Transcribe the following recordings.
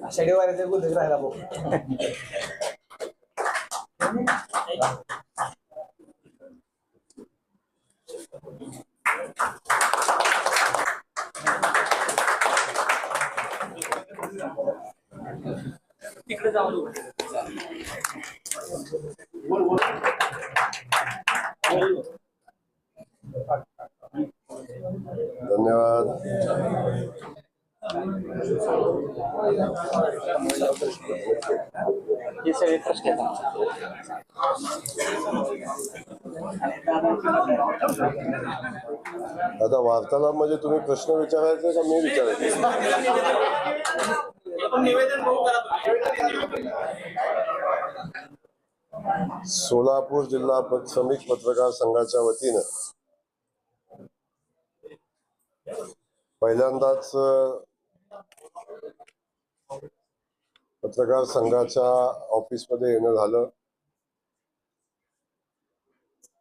आषाढी वारीचे गुन्हे राहिला भाऊ. तिकडे जाऊ. धन्यवाद. हे सगळे प्रश्न आता वार्तालाप म्हणजे तुम्ही प्रश्न विचारायचे का मी विचारायचे? सोलापूर जिल्हा श्रमिक पत्रकार संघाच्या वतीनं पहिल्यांदाच पत्रकार संघाच्या ऑफिसमध्ये येणं झालं.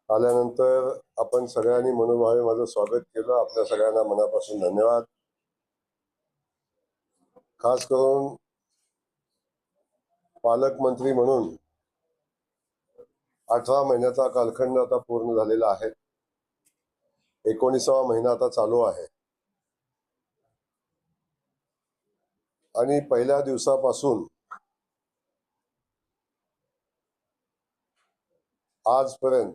आल्यानंतर आपण सगळ्यांनी मनोभावे माझं स्वागत केलं. आपल्या सगळ्यांना मनापासून धन्यवाद. खास करून पालकमंत्री म्हणून 18 महिन्याचा कालखंड आता पूर्ण झालेला आहे. 19वा महिना आता चालू आहे आणि पहिल्या दिवसापासून आजपर्यंत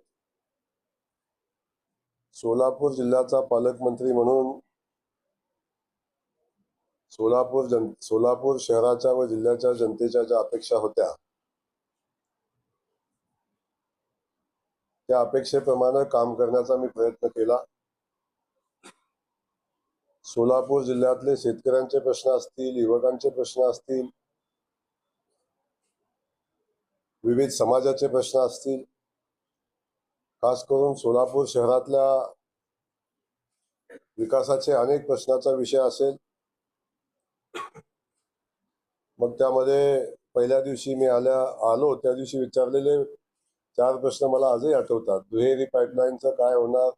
सोलापूर जिल्ह्याचा पालकमंत्री म्हणून सोलापूर शहराच्या व जिल्ह्याच्या जनतेच्या ज्या अपेक्षा होत्या त्या अपेक्षेप्रमाणे काम करण्याचा मी प्रयत्न केला. सोलापूर जिल्ह्यातले शेतकऱ्यांचे प्रश्न असतील, युवकांचे प्रश्न असतील, विविध समाजाचे प्रश्न असतील, खास करून सोलापूर शहरातल्या विकासाचे अनेक प्रश्नाचा विषय असेल. मग त्यामध्ये पहिल्या दिवशी मी आलो त्या दिवशी विचारलेले 4 प्रश्न मला आजही आठवतात. दुहेरी पाईपलाईनचं काय होणार,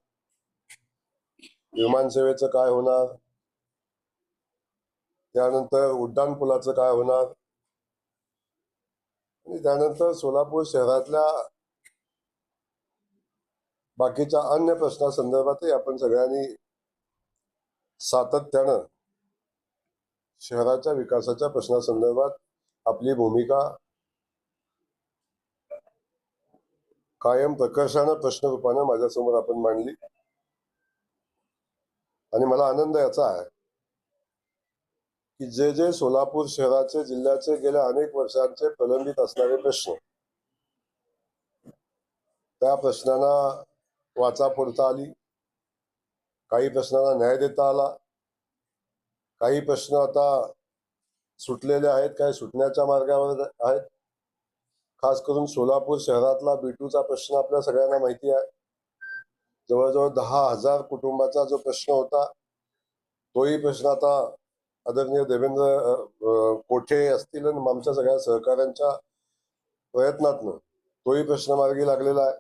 विमानसेवेचं काय होणार, त्यानंतर उड्डाणपुलाचं काय होणार आणि त्यानंतर सोलापूर शहरातल्या बाकीच्या अन्य प्रश्नासंदर्भातही आपण सगळ्यांनी सातत्यानं शहराच्या विकासाच्या प्रश्नासंदर्भात आपली भूमिका कायम प्रकर्षानं प्रश्नरूपानं माझ्यासमोर आपण मांडली. आणि मला आनंद याचा आहे की जे सोलापूर शहराचे जिल्ह्याचे गेल्या अनेक वर्षांचे प्रलंबित असणारे प्रश्न, त्या प्रश्नांना वाचा फोडता आली. काही प्रश्नांना न्याय देता आला. काही प्रश्न आता सुटलेले आहेत, काही सुटण्याच्या मार्गावर आहेत. खास करून सोलापूर शहरातला B2चा प्रश्न आपल्या सगळ्यांना माहिती आहे. जवळजवळ 10,000 कुटुंबाचा जो प्रश्न होता तोही प्रश्न आता आदरणीय देवेंद्र कोठे असतील आणि आमच्या सगळ्या सहकाऱ्यांच्या प्रयत्नातनं तोही प्रश्न मार्गी लागलेला आहे.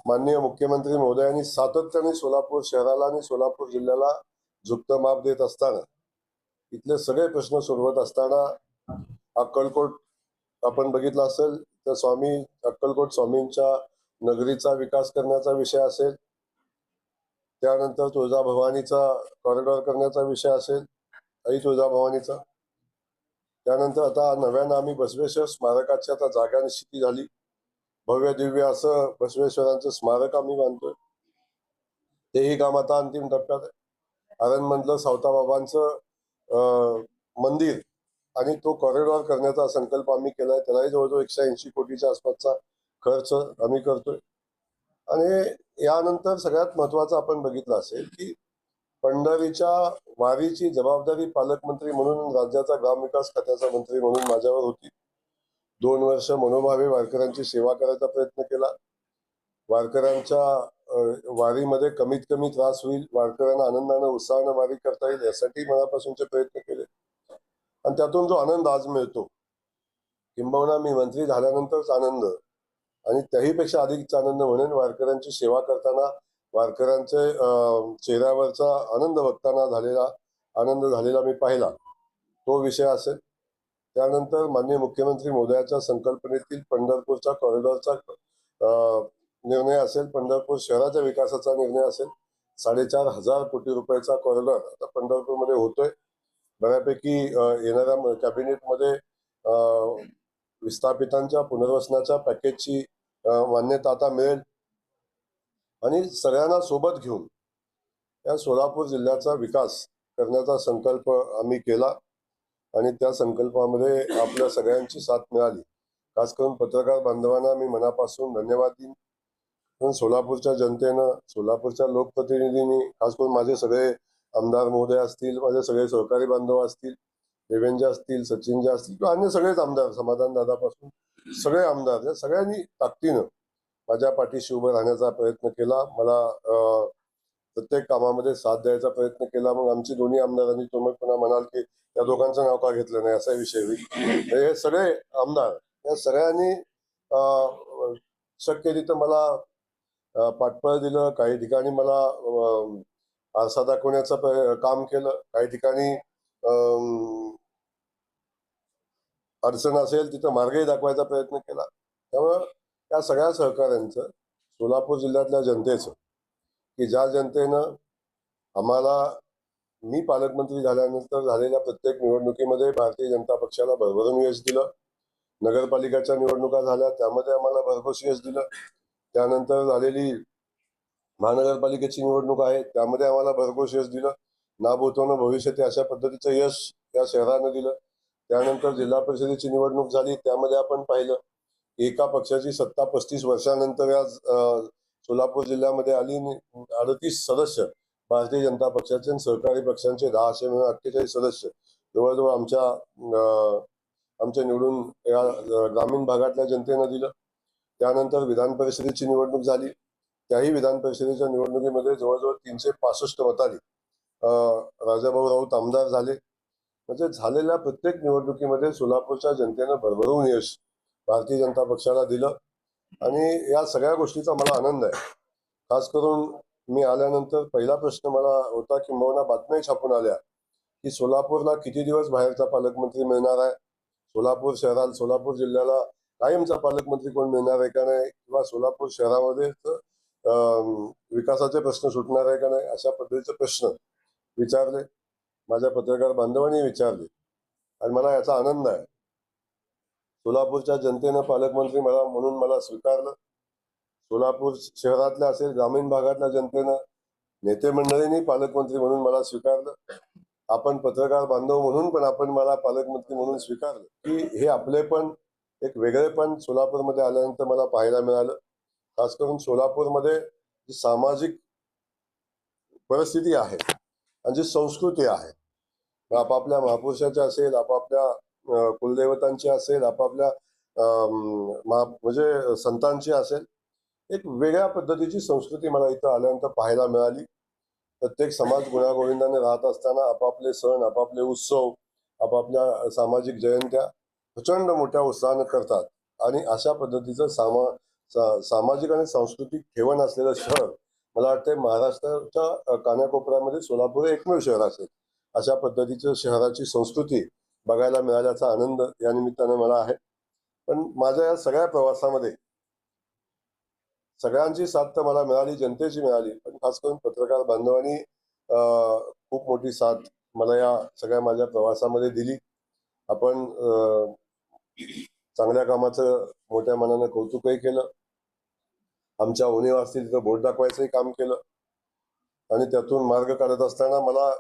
माननीय मुख्यमंत्री महोदयांनी सातत्याने सोलापूर शहराला आणि सोलापूर जिल्ह्याला झुकतं माप देत असताना, इथले सगळे प्रश्न सोडवत असताना, अक्कलकोट आपण बघितलं असेल तर अक्कलकोट स्वामींच्या नगरीचा विकास करण्याचा विषय असेल, त्यानंतर तुळजाभवानीचा कॉरिडॉर करण्याचा विषय असेल, आई तुळजाभवानीचा, त्यानंतर आता नव्यानं आम्ही बसवेश्वर स्मारकाची आता जागा निश्चिती झाली. भव्य दिव्य असं बसवेश्वरांचं स्मारक आम्ही बांधतोय. तेही काम आता अंतिम टप्प्यात आहे. आरणमधलं सावताबाबांचं मंदिर आणि तो कॉरिडॉर करण्याचा संकल्प आम्ही केलाय. त्यालाही जवळजवळ 180 कोटीच्या आसपासचा खर्च आम्ही करतोय. आणि यानंतर सगळ्यात महत्वाचं आपण बघितलं असेल की पंढरीच्या वारीची जबाबदारी पालकमंत्री म्हणून, राज्याचा ग्रामविकास खात्याचा मंत्री म्हणून माझ्यावर होती. 2 वर्ष मनोभावे वारकऱ्यांची सेवा करायचा प्रयत्न केला. वारकऱ्यांच्या वारीमध्ये कमीत कमी त्रास होईल, वारकऱ्यांना आनंदानं उत्साहानं वारी करता येईल यासाठी मनापासूनचे प्रयत्न केले. आणि त्यातून जो आनंद आज मिळतो, किंबहुना मी मंत्री झाल्यानंतरच आनंद, आणि त्याहीपेक्षा अधिक आनंद म्हणेन वारकऱ्यांची सेवा करताना वारकऱ्यांचे चेहऱ्यावरचा आनंद बघताना आनंद झालेला मी पाहिला, तो विषय असेल. त्यानंतर माननीय मुख्यमंत्री महोदयाच्या संकल्पनेतील पंढरपूरच्या कॉरिडॉरचा निर्णय असेल, पंढरपूर शहराच्या विकासाचा निर्णय असेल. 4,500 कोटी रुपयाचा कॉरिडॉर आता पंढरपूरमध्ये होतोय. बऱ्यापैकी येणाऱ्या कॅबिनेटमध्ये विस्थापितांच्या पुनर्वसनाच्या पॅकेजची मान्यता आता मिळेल आणि सगळ्यांना सोबत घेऊन या सोलापूर जिल्ह्याचा विकास करण्याचा संकल्प आम्ही केला आणि त्या संकल्पामध्ये आपल्या सगळ्यांची साथ मिळाली. खास करून पत्रकार बांधवांना मी मनापासून धन्यवाद देईन. पण सोलापूरच्या जनतेनं, सोलापूरच्या लोकप्रतिनिधींनी, खास करून माझे सगळे आमदार महोदय असतील, माझे सगळे सहकारी बांधव असतील, देवेंद्र असतील, सचिनजी असतील किंवा अन्य सगळेच आमदार, समाधान दादापासून सगळे आमदार, या सगळ्यांनी ताकदीनं माझ्या पाठीशी उभं राहण्याचा प्रयत्न केला. मला प्रत्येक कामामध्ये साथ द्यायचा प्रयत्न केला. मग आमची दोन्ही आमदारांनी, तुम्ही पुन्हा म्हणाल की त्या दोघांचं नाव का घेतलं नाही, असा विषय होईल. हे सगळे आमदार या सगळ्यांनी शक्य तिथं मला पाठबळ दिलं. काही ठिकाणी मला आरसा दाखवण्याचं काम केलं. काही ठिकाणी अडचण असेल तिथं मार्गही दाखवायचा प्रयत्न केला. त्यामुळं या सगळ्या सहकाऱ्यांचं, सोलापूर जिल्ह्यातल्या जनतेचं, की ज्या जनतेनं आम्हाला, मी पालकमंत्री झाल्यानंतर झालेल्या प्रत्येक निवडणुकीमध्ये भारतीय जनता पक्षाला भरभरून यश दिलं. नगरपालिकाच्या निवडणुका झाल्या त्यामध्ये आम्हाला भरघोस यश दिलं. त्यानंतर झालेली महानगरपालिकेची निवडणूक आहे त्यामध्ये आम्हाला भरघोस यश दिलं. नाभूतोनं भविष्यते अशा पद्धतीचं यश या शहरानं दिलं. त्यानंतर जिल्हा परिषदेची निवडणूक झाली त्यामध्ये आपण पाहिलं एका पक्षाची सत्ता 35 वर्षानंतर आज सोलापूर जिल्ह्यामध्ये आली. 38 सदस्य भारतीय जनता पक्षाचे, सहकारी पक्षांचे 10 मिळून 48 सदस्य जवळजवळ आमच्या निवडून या ग्रामीण भागातल्या जनतेनं दिलं. त्यानंतर विधान परिषदेची निवडणूक झाली. त्याही विधान परिषदेच्या निवडणुकीमध्ये जवळजवळ 365 मतांनी राजाभाऊ राऊत आमदार झाले. म्हणजे झालेल्या प्रत्येक निवडणुकीमध्ये सोलापूरच्या जनतेनं भरभरून यश भारतीय जनता पक्षाला दिलं आणि या सगळ्या गोष्टीचा मला आनंद आहे. खास करून मी आल्यानंतर पहिला प्रश्न मला होता की मला बातम्या छापून आल्या की सोलापूरला किती दिवस बाहेरचा पालकमंत्री मिळणार आहे, सोलापूर शहराला, सोलापूर जिल्ह्याला कायमचा पालकमंत्री कोण मिळणार आहे का नाही, किंवा सोलापूर शहरामध्ये विकासाचे प्रश्न सुटणार आहे का नाही, अशा पद्धतीचे प्रश्न विचारले. माझ्या पत्रकार बांधवांनी विचारले आणि मला याचा आनंद आहे. सोलापूरच्या जनतेनं पालकमंत्री म्हणून मला स्वीकारलं. सोलापूर शहरातल्या असेल, ग्रामीण भागातल्या जनतेनं, नेते मंडळींनी पालकमंत्री म्हणून मला स्वीकारलं. आपण पत्रकार बांधव म्हणून पण आपण मला पालकमंत्री म्हणून स्वीकारलं. की हे आपले पण एक वेगळेपण सोलापूरमध्ये आल्यानंतर मला पाहायला मिळालं. खास करून सोलापूरमध्ये जी सामाजिक परिस्थिती आहे आणि जी संस्कृती आहे, आपापल्या महापुरुषाची असेल, आपापल्या कुलदेवतांची असेल, आपापल्या म्हणजे संतांची असेल, एक वेगळ्या पद्धतीची संस्कृती मला इथं आल्यानंतर पाहायला मिळाली. प्रत्येक समाज गुण्यागोविंदाने राहत असताना आपापले सण, आपापले उत्सव, आपापल्या सामाजिक जयंत्या प्रचंड मोठ्या उत्साहानं करतात आणि अशा पद्धतीचं सामाजिक आणि सांस्कृतिक ठेवण असलेलं शहर मला वाटतं महाराष्ट्राच्या कानाकोपऱ्यामध्ये सोलापूर एकमेव शहर असेल. अशा पद्धतीचं शहराची संस्कृती बघायला मिळाल्याचा आनंद या निमित्तानं मला आहे. पण माझ्या या सगळ्या प्रवासामध्ये सगळ्यांची साथ तर मला मिळाली, जनतेची मिळाली, पण खास करून पत्रकार बांधवांनी खूप मोठी साथ मला या सगळ्या माझ्या प्रवासामध्ये दिली. आपण चांगल्या कामाचं मोठ्या मनानं कौतुकही केलं. आमच्या उणीव असतील तिथं बोट दाखवायचंही काम केलं आणि त्यातून मार्ग काढत असताना मला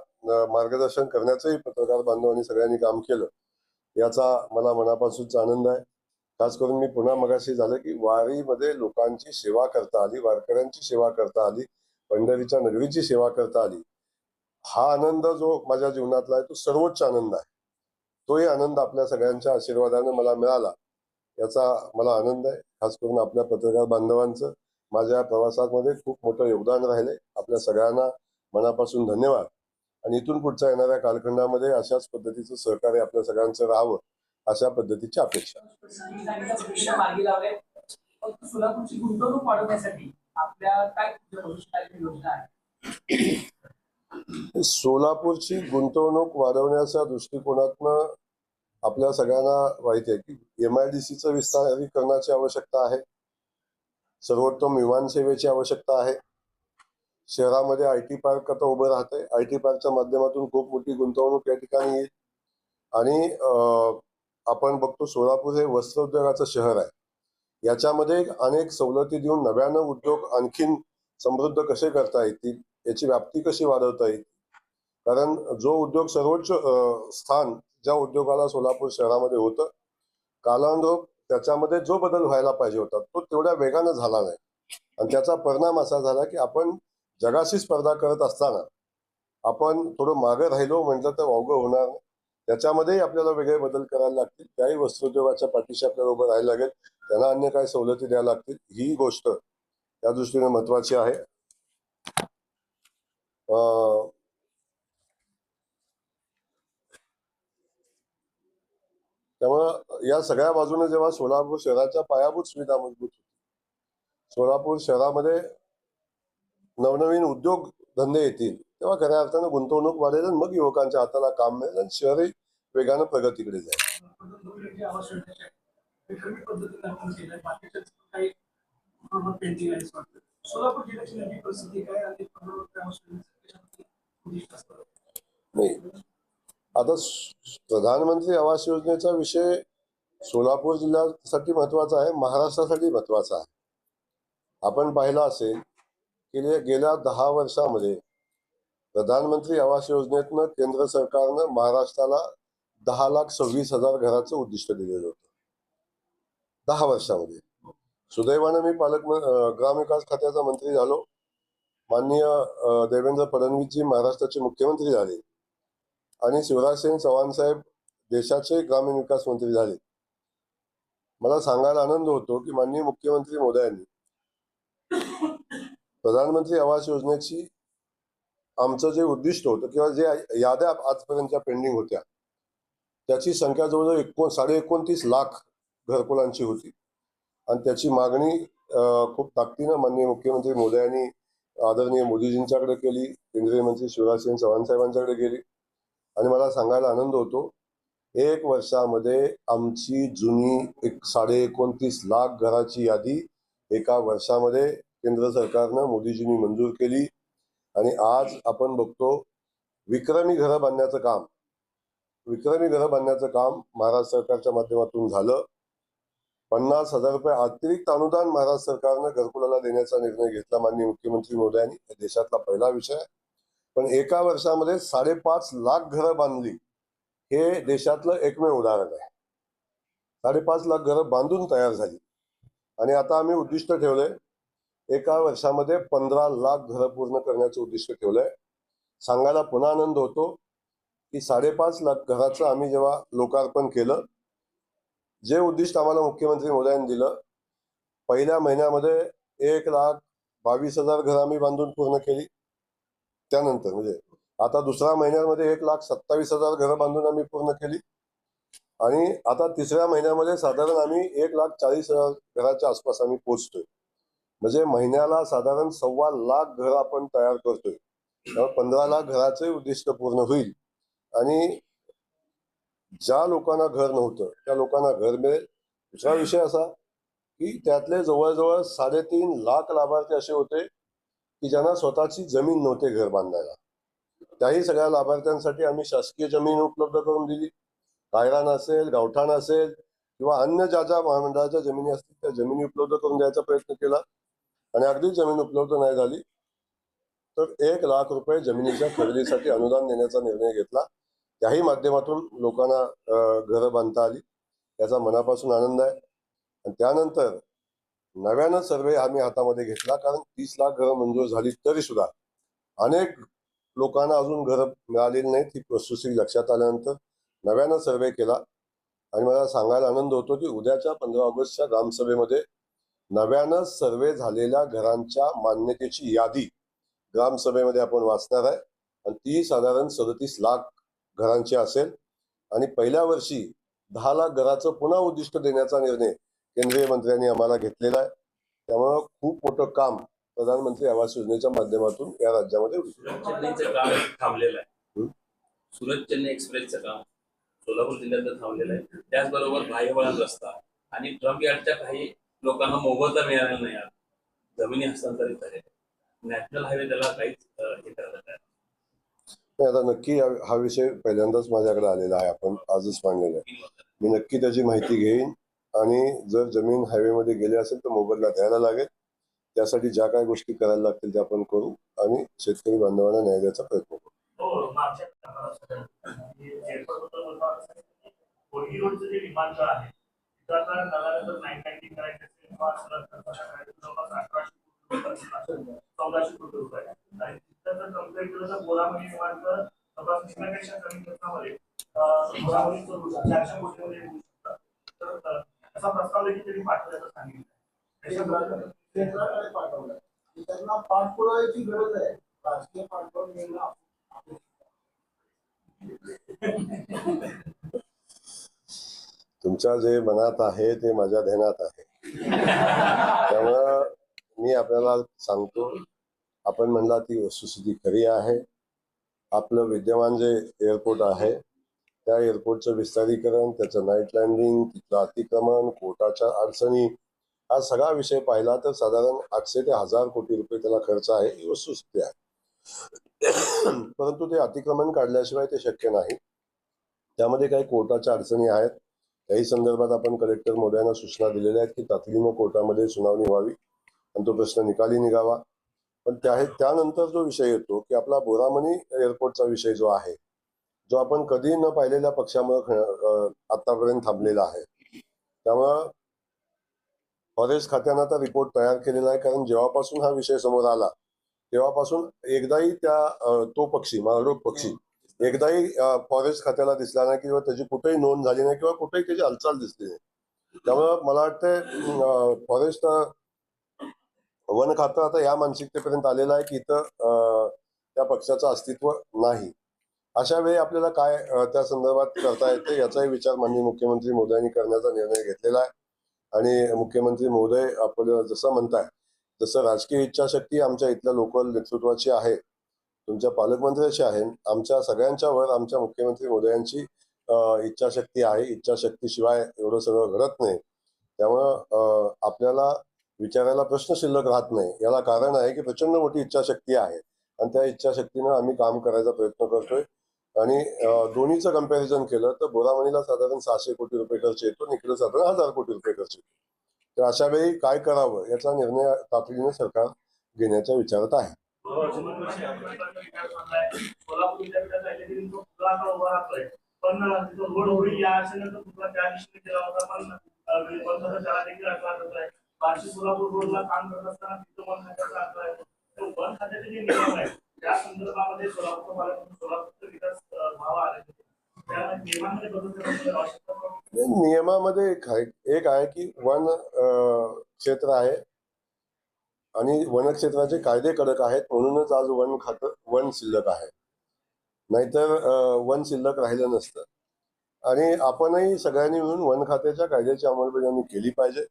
मार्गदर्शन करण्याचंही पत्रकार बांधवांनी सगळ्यांनी काम केलं. याचा मला मनापासूनचा आनंद आहे. खास करून मी पुन्हा मगाशी झालं की वारीमध्ये लोकांची सेवा करता आली, वारकऱ्यांची सेवा करता आली, पंढरीच्या नगरीची सेवा करता आली. हा आनंद जो माझ्या जीवनातला आहे तो सर्वोच्च आनंद आहे. तोही आनंद आपल्या सगळ्यांच्या आशीर्वादाने मला मिळाला, याचा मला आनंद आहे. खास करून आपल्या पत्रकार बांधवांचं माझ्या प्रवासामध्ये खूप मोठं योगदान राहिले. आपल्या सगळ्यांना मनापासून धन्यवाद आणि इथून पुढच्या येणाऱ्या कालखंडामध्ये अशाच पद्धतीचं सहकार्य आपल्या सगळ्यांचं राहावं, अशा पद्धतीची अपेक्षा. सोलापूरची गुंतवणूक वाढवण्यासाठी आपल्या काय भविष्याची योजना आहे? सोलापूरची गुंतवणूक वाढवण्याच्या दृष्टिकोनातनं आपल्या सगळ्यांना माहिती आहे की MIDCचं विस्तारीकरणाची आवश्यकता आहे, सर्वोत्तम विमान सेवेची आवश्यकता आहे. शहरामध्ये IT पार्क आता उभं राहतंय. IT पार्कच्या माध्यमातून खूप मोठी गुंतवणूक या ठिकाणी येईल. आणि आपण बघतो सोलापूर हे वस्त्रोद्योगाचं शहर आहे. याच्यामध्ये अनेक सवलती देऊन नव्यानं उद्योग आणखीन समृद्ध कसे करता येतील, याची व्याप्ती कशी वाढवता येईल. कारण जो उद्योग सर्वोच्च स्थान ज्या उद्योगाला सोलापूर शहरामध्ये होतं, कालानुरूप त्याच्यामध्ये जो बदल व्हायला पाहिजे होता तो तेवढ्या वेगानं झाला नाही. आणि त्याचा परिणाम असा झाला की आपण जगाशी स्पर्धा करत असताना आपण थोडं मागे राहिलो म्हटलं तर वावगं होणार नाही. त्याच्यामध्येही आपल्याला वेगळे बदल करायला लागतील. त्याही वस्त्रोद्योगाच्या पाठीशी आपल्याला उभं राहायला लागेल. त्यांना अन्य काही सवलती द्यायला लागतील. ही गोष्ट त्या दृष्टीने महत्वाची आहे. त्यामुळं या सगळ्या बाजूने जेव्हा सोलापूर शहराच्या पायाभूत सुविधा मजबूत होती, सोलापूर शहरामध्ये नवनवीन उद्योग धंदे येतील, तेव्हा खऱ्या अर्थानं गुंतवणूक वाढेल आणि मग युवकांच्या हाताला काम मिळेल आणि शहरही वेगानं प्रगतीकडे जाईल. नाही, आता प्रधानमंत्री आवास योजनेचा विषय सोलापूर जिल्ह्यासाठी महत्वाचा आहे, महाराष्ट्रासाठी महत्वाचा आहे. आपण पाहिलं असेल की गेल्या 10 वर्षामध्ये प्रधानमंत्री आवास योजनेतनं केंद्र सरकारनं महाराष्ट्राला 10,26,000 घराचं उद्दिष्ट दिलेलं होतं 10 वर्षामध्ये. सुदैवानं मी ग्रामविकास खात्याचा मंत्री झालो. माननीय देवेंद्र फडणवीसजी महाराष्ट्राचे मुख्यमंत्री झाले आणि शिवराजसिंग चव्हाण साहेब देशाचे ग्रामीण विकास मंत्री झाले. मला सांगायला आनंद होतो की माननीय मुख्यमंत्री महोदयांनी प्रधानमंत्री आवास योजनेची आमचं जे उद्दिष्ट होतं किंवा जे याद्या आजपर्यंतच्या पेंडिंग होत्या त्याची संख्या जवळजवळ 29.5 लाख घरकुलांची होती. आणि त्याची मागणी खूप ताकदीनं माननीय मुख्यमंत्री महोदयांनी आदरणीय मोदीजींच्याकडे केली, केंद्रीय मंत्री शिवराजसिंग चव्हाण साहेबांच्याकडे गेली. आणि मला सांगायला आनंद होतो 1 वर्षामध्ये आमची जुनी 29.5 लाख घराची यादी एका वर्षामध्ये केंद्र सरकारनं मोदीजींनी मंजूर केली. आणि आज आपण बघतो विक्रमी घरं बांधण्याचं काम महाराष्ट्र सरकारच्या माध्यमातून झालं. 50,000 रुपये अतिरिक्त अनुदान महाराष्ट्र सरकारनं घरकुलाला देण्याचा निर्णय घेतला माननीय मुख्यमंत्री महोदयांनी. देशातला पहिला विषय. पण एका वर्षामध्ये 5.5 लाख घरं बांधली हे देशातलं एकमेव उदाहरण आहे. 5.5 लाख घरं बांधून तयार झाली. आणि आता आम्ही उद्दिष्ट ठेवलंय एका वर्षामध्ये 15 लाख घरं पूर्ण करण्याचं उद्दिष्ट ठेवलंय. सांगायला पुन्हा आनंद होतो की 5.5 लाख घराचं आम्ही जेव्हा लोकार्पण केलं, जे उद्दिष्ट आम्हाला मुख्यमंत्री महोदयांनी दिलं, पहिल्या महिन्यामध्ये 1,22,000 घरं आम्ही बांधून पूर्ण केली. त्यानंतर म्हणजे आता दुसऱ्या महिन्यामध्ये 1,27,000 घरं बांधून आम्ही पूर्ण केली. आणि आता तिसऱ्या महिन्यामध्ये साधारण आम्ही 1,40,000 घराच्या आसपास आम्ही पोहोचतोय. म्हणजे महिन्याला साधारण 1.25 लाख घरं आपण तयार करतोय. त्यामुळे 15 लाख घराचे उद्दिष्ट पूर्ण होईल. आणि ज्या लोकांना घर नव्हतं त्या लोकांना घर मिळेल. दुसरा विषय असा की त्यातले जवळजवळ 3.5 लाख लाभार्थी असे होते की ज्यांना स्वतःची जमीन नव्हते घर बांधायला. त्याही सगळ्या लाभार्थ्यांसाठी आम्ही शासकीय जमीन उपलब्ध करून दिली. कायरान असेल, गावठाण असेल किंवा अन्य ज्या ज्या महामंडळाच्या जमिनी असतील त्या जमिनी उपलब्ध करून द्यायचा प्रयत्न केला. आणि अगदी जमीन उपलब्ध नाही झाली तर 1 लाख रुपये जमिनीच्या खरेदीसाठी अनुदान देण्याचा निर्णय घेतला. त्याही माध्यमातून लोकांना घरं बांधता आली. याचा मनापासून आनंद आहे. आणि त्यानंतर नव्यानं सर्वे आम्ही हातामध्ये घेतला. कारण 30 लाख घरं मंजूर झाली तरी सुद्धा अनेक लोकांना अजून घरं मिळालेली नाहीत. ही वस्तुस्थिती लक्षात आल्यानंतर नव्यानं सर्वे केला. आणि मला सांगायला आनंद होतो की उद्याच्या 15 ऑगस्टच्या ग्रामसभेमध्ये नव्यानं सर्वे झालेल्या घरांच्या मान्यतेची यादी ग्रामसभेमध्ये आपण वाचणार आहे. आणि ती साधारण 37 लाख घरांची असेल. आणि पहिल्या वर्षी 10 लाख घराचं पुन्हा उद्दिष्ट देण्याचा निर्णय केंद्रीय मंत्र्यांनी आम्हाला घेतलेलं आहे. त्यामुळं खूप मोठं काम प्रधानमंत्री आवास योजनेच्या माध्यमातून या राज्यामध्ये होईल. सुरत चेन्नईचं काम थांबलेलं आहे. सुरत चेन्नई एक्सप्रेसचं काम सोलापूर जिल्ह्यात थांबलेलं आहे. त्याचबरोबर बाह्यवळण रस्ता आणि ट्रम्प यार्डच्या काही लोकांना मोबदला मिळालेला नाही आहे. जमिनी हस्तांतरित झाले. नॅशनल हायवे त्याला काहीच हे करत आहे. आता नक्की हा विषय पहिल्यांदाच माझ्याकडे आलेला आहे. आपण आजच मांडलेला आहे. मी नक्की त्याची माहिती घेईन आणि जर जमीन हायवेमध्ये गेली असेल तर मोबदला द्यायला लागेल. त्यासाठी ज्या काही गोष्टी करायला लागतील त्या आपण करू आणि शेतकरी बांधवांना न्याय द्यायचा प्रयत्न करू. विमानतळ आहे ₹1400 कोटी आणि तिथं कम्पेअर केलं तर बोरामणी विमानतळ तपासणीपेक्षा कमी खर्चामध्ये बोरामणी 400 कोटीमध्ये येऊ शकतात. तर असा प्रस्ताव देखील त्यांनी पाठवल्याचं सांगितलं. पाठवलं त्यांना पाठपुराव्याची गरज आहे. राजकीय पाठपुरावा मिळणं तुमच्या जे मनात आहे ते माझ्या ध्यानात आहे. त्यामुळं मी आपल्याला सांगतो, आपण म्हणला ती वस्तुस्थिती खरी आहे. आपलं विद्यमान जे एअरपोर्ट आहे त्या एअरपोर्टचं विस्तारीकरण, त्याचं नाईट लँडिंग, तिथलं अतिक्रमण, कोर्टाच्या अडचणी, हा सगळा विषय पाहिला तर साधारण 800 ते 1000 कोटी रुपये त्याला खर्च आहे, ही वस्तुस्थिती आहे. परंतु ते अतिक्रमण काढल्याशिवाय ते शक्य नाही. त्यामध्ये काही कोर्टाच्या अडचणी आहेत. त्याही संदर्भात आपण कलेक्टर महोदयांना सूचना दिलेल्या आहेत की तातडीनं कोर्टामध्ये सुनावणी व्हावी आणि तो प्रश्न निकाली निघावा. पण त्यानंतर जो विषय येतो की आपला बोरामणी एअरपोर्टचा विषय जो आहे, जो आपण कधी न पाहिलेल्या पक्षामुळे आतापर्यंत थांबलेला आहे. त्यामुळं फॉरेस्ट खात्यानं आता रिपोर्ट तयार केलेला आहे. कारण जेव्हापासून हा विषय समोर आला तेव्हापासून एकदाही तो पक्षी, माळढोक पक्षी एकदाही फॉरेस्ट खात्याला दिसला नाही किंवा त्याची कुठेही नोंद झाली नाही किंवा कुठेही त्याची हालचाल दिसली नाही. त्यामुळं मला वाटतं फॉरेस्ट वन खातं आता या मानसिकतेपर्यंत आलेलं आहे की इथं त्या पक्षाचं अस्तित्व नाही. अशा वेळी आपल्याला काय त्या संदर्भात करता येते याचाही विचार माननीय मुख्यमंत्री महोदयांनी करण्याचा निर्णय घेतलेला आहे. आणि मुख्यमंत्री महोदय आपल्याला जसं म्हणताय जसं राजकीय इच्छाशक्ती आमच्या इथल्या लोकल नेतृत्वाची आहे, तुमच्या पालकमंत्र्याची आहे, आमच्या सगळ्यांच्या वर आमच्या मुख्यमंत्री महोदयांची इच्छाशक्ती आहे. इच्छाशक्तीशिवाय एवढं सगळं घडत नाही. त्यामुळं आपल्याला विचारायला प्रश्न शिल्लक राहत नाही. याला कारण आहे की प्रचंड मोठी इच्छाशक्ती आहे आणि त्या इच्छाशक्तीनं आम्ही काम करायचा प्रयत्न करतोय. आणि दोन्हीचं कम्पॅरिझन केलं तर बोरामणीला साधारण 600 कोटी रुपये खर्च येतो, इकडे साधारण 1000 कोटी रुपये खर्च येतो. तर अशा वेळी काय करावं याचा निर्णय तातडीने सरकार घेण्याच्या विचारात आहे. पण रोड होईल या आशेनं त्या दिशेने केला होता. पण सोलापूर रोडला काम करत असताना तिथं वन खात्याचा अर्थ आहे. वन खात्याचे जे नियम आहेत त्या संदर्भामध्ये सोलापूरचा विकास व्हावा आले त्या नियमांमध्ये बदल करण्याची आवश्यकता. नियमामध्ये एक आहे की वन क्षेत्र आहे आणि वन क्षेत्राचे कायदे कडक आहेत, म्हणूनच आज वन खातं वन शिल्लक आहे. नाहीतर वन शिल्लक राहिलं नसतं. आणि आपणही सगळ्यांनी मिळून वन खात्याच्या कायद्याची अंमलबजावणी केली पाहिजे.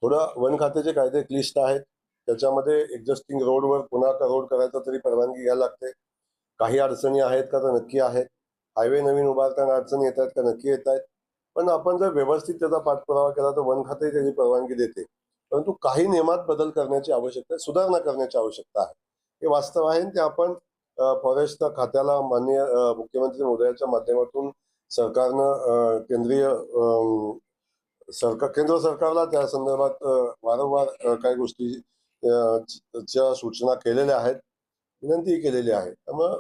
थोडं वन खात्याचे कायदे क्लिष्ट आहेत. त्याच्यामध्ये एक्झिस्टिंग रोडवर पुन्हा रोड करायचा तरी परवानगी घ्यायला लागते. काही अडचणी आहेत का तर नक्की आहेत. हायवे नवीन उभारताना अडचणी येत आहेत का नक्की येत आहेत. पण आपण जर व्यवस्थित त्याचा पाठपुरावा केला तर वन खाते त्याची परवानगी देते. परंतु काही नियमात बदल करण्याची आवश्यकता आहे, सुधारणा करण्याची आवश्यकता आहे. हे वास्तव आहे. ते आपण फॉरेस्ट खात्याला माननीय मुख्यमंत्री महोदयाच्या माध्यमातून सरकारनं केंद्र सरकारला त्या संदर्भात वारंवार काही गोष्टी च्या सूचना केलेल्या आहेत, विनंती केलेली आहे. त्यामुळं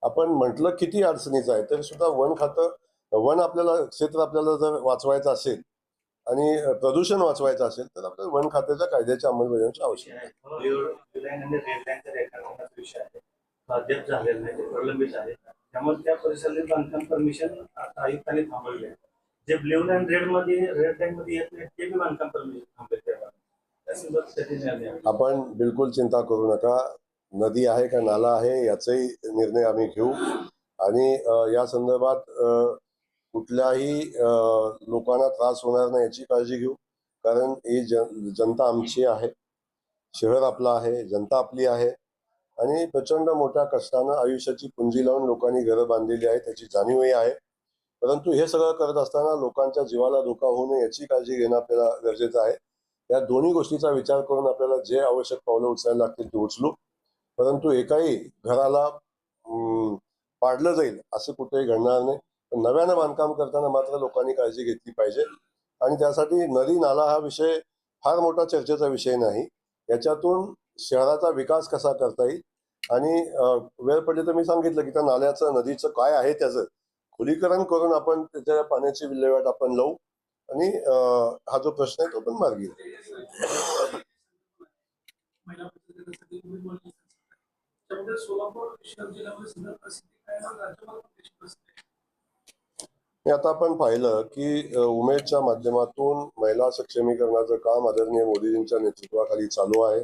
आपण म्हटलं किती अडचणीचं आहे तरी सुद्धा वन खातं वन आपल्याला क्षेत्र आपल्याला जर वाचवायचं असेल आणि प्रदूषण वाचवायचं असेल तर आपल्याला वन खात्याच्या कायद्याच्या अंमलबजावणीची आवश्यकता आहे. अद्याप झालेलं नाही, ते प्रलंबित आहे. त्यामुळे त्या परिसरातील बांधकाम परमिशन आयुक्तांनी थांबवले आहे. जे ब्ल्यू लाईन रेड लाईन मध्ये येत नाही ते बी बांधकाम परमिशन थांबवले. आपण बिलकुल चिंता करू नका. नदी आहे का नाला आहे याचाही निर्णय आम्ही घेऊ आणि या संदर्भात कुठल्याही लोकांना त्रास होणार नाही याची काळजी घेऊ. कारण ही जनता आमची आहे, शहर आपलं आहे, जनता आपली आहे आणि प्रचंड मोठ्या कष्टानं आयुष्याची पुंजी लावून लोकांनी घरं बांधलेली आहे, त्याची जाणीवही आहे. परंतु हे सगळं करत असताना लोकांच्या जीवाला धोका होऊ नये याची काळजी घेणं आपल्याला गरजेचं आहे. या दोन्ही गोष्टीचा विचार करून आपल्याला जे आवश्यक पावलं उचलायला लागतील ते उचलू. परंतु एकाही घराला पाडलं जाईल असं कुठेही घडणार नाही. पण नव्यानं बांधकाम करताना मात्र लोकांनी काळजी घेतली पाहिजे आणि त्यासाठी नदी नाला हा विषय फार मोठा चर्चेचा विषय नाही. याच्यातून शहराचा विकास कसा करता येईल आणि वेळ पडली तर मी सांगितलं की त्या नाल्याचं नदीचं काय आहे त्याचं खुलीकरण करून आपण त्याच्या पाण्याची विल्हेवाट आपण लावू आणि हा जो प्रश्न आहे तो पण मार्गी येईल. महिला बचत गटासाठी तुम्ही बोलले. त्यामध्ये सोलापूर शहर जिल्ह्यामध्ये सुद्धा प्रसिद्धी काय ना राज्यभर त्याची प्रसिद्धी आहे. आता आपण पाहिलं की उमेदच्या माध्यमातून महिला सक्षमीकरणाचं काम आदरणीय मोदीजींच्या नेतृत्वाखाली चालू आहे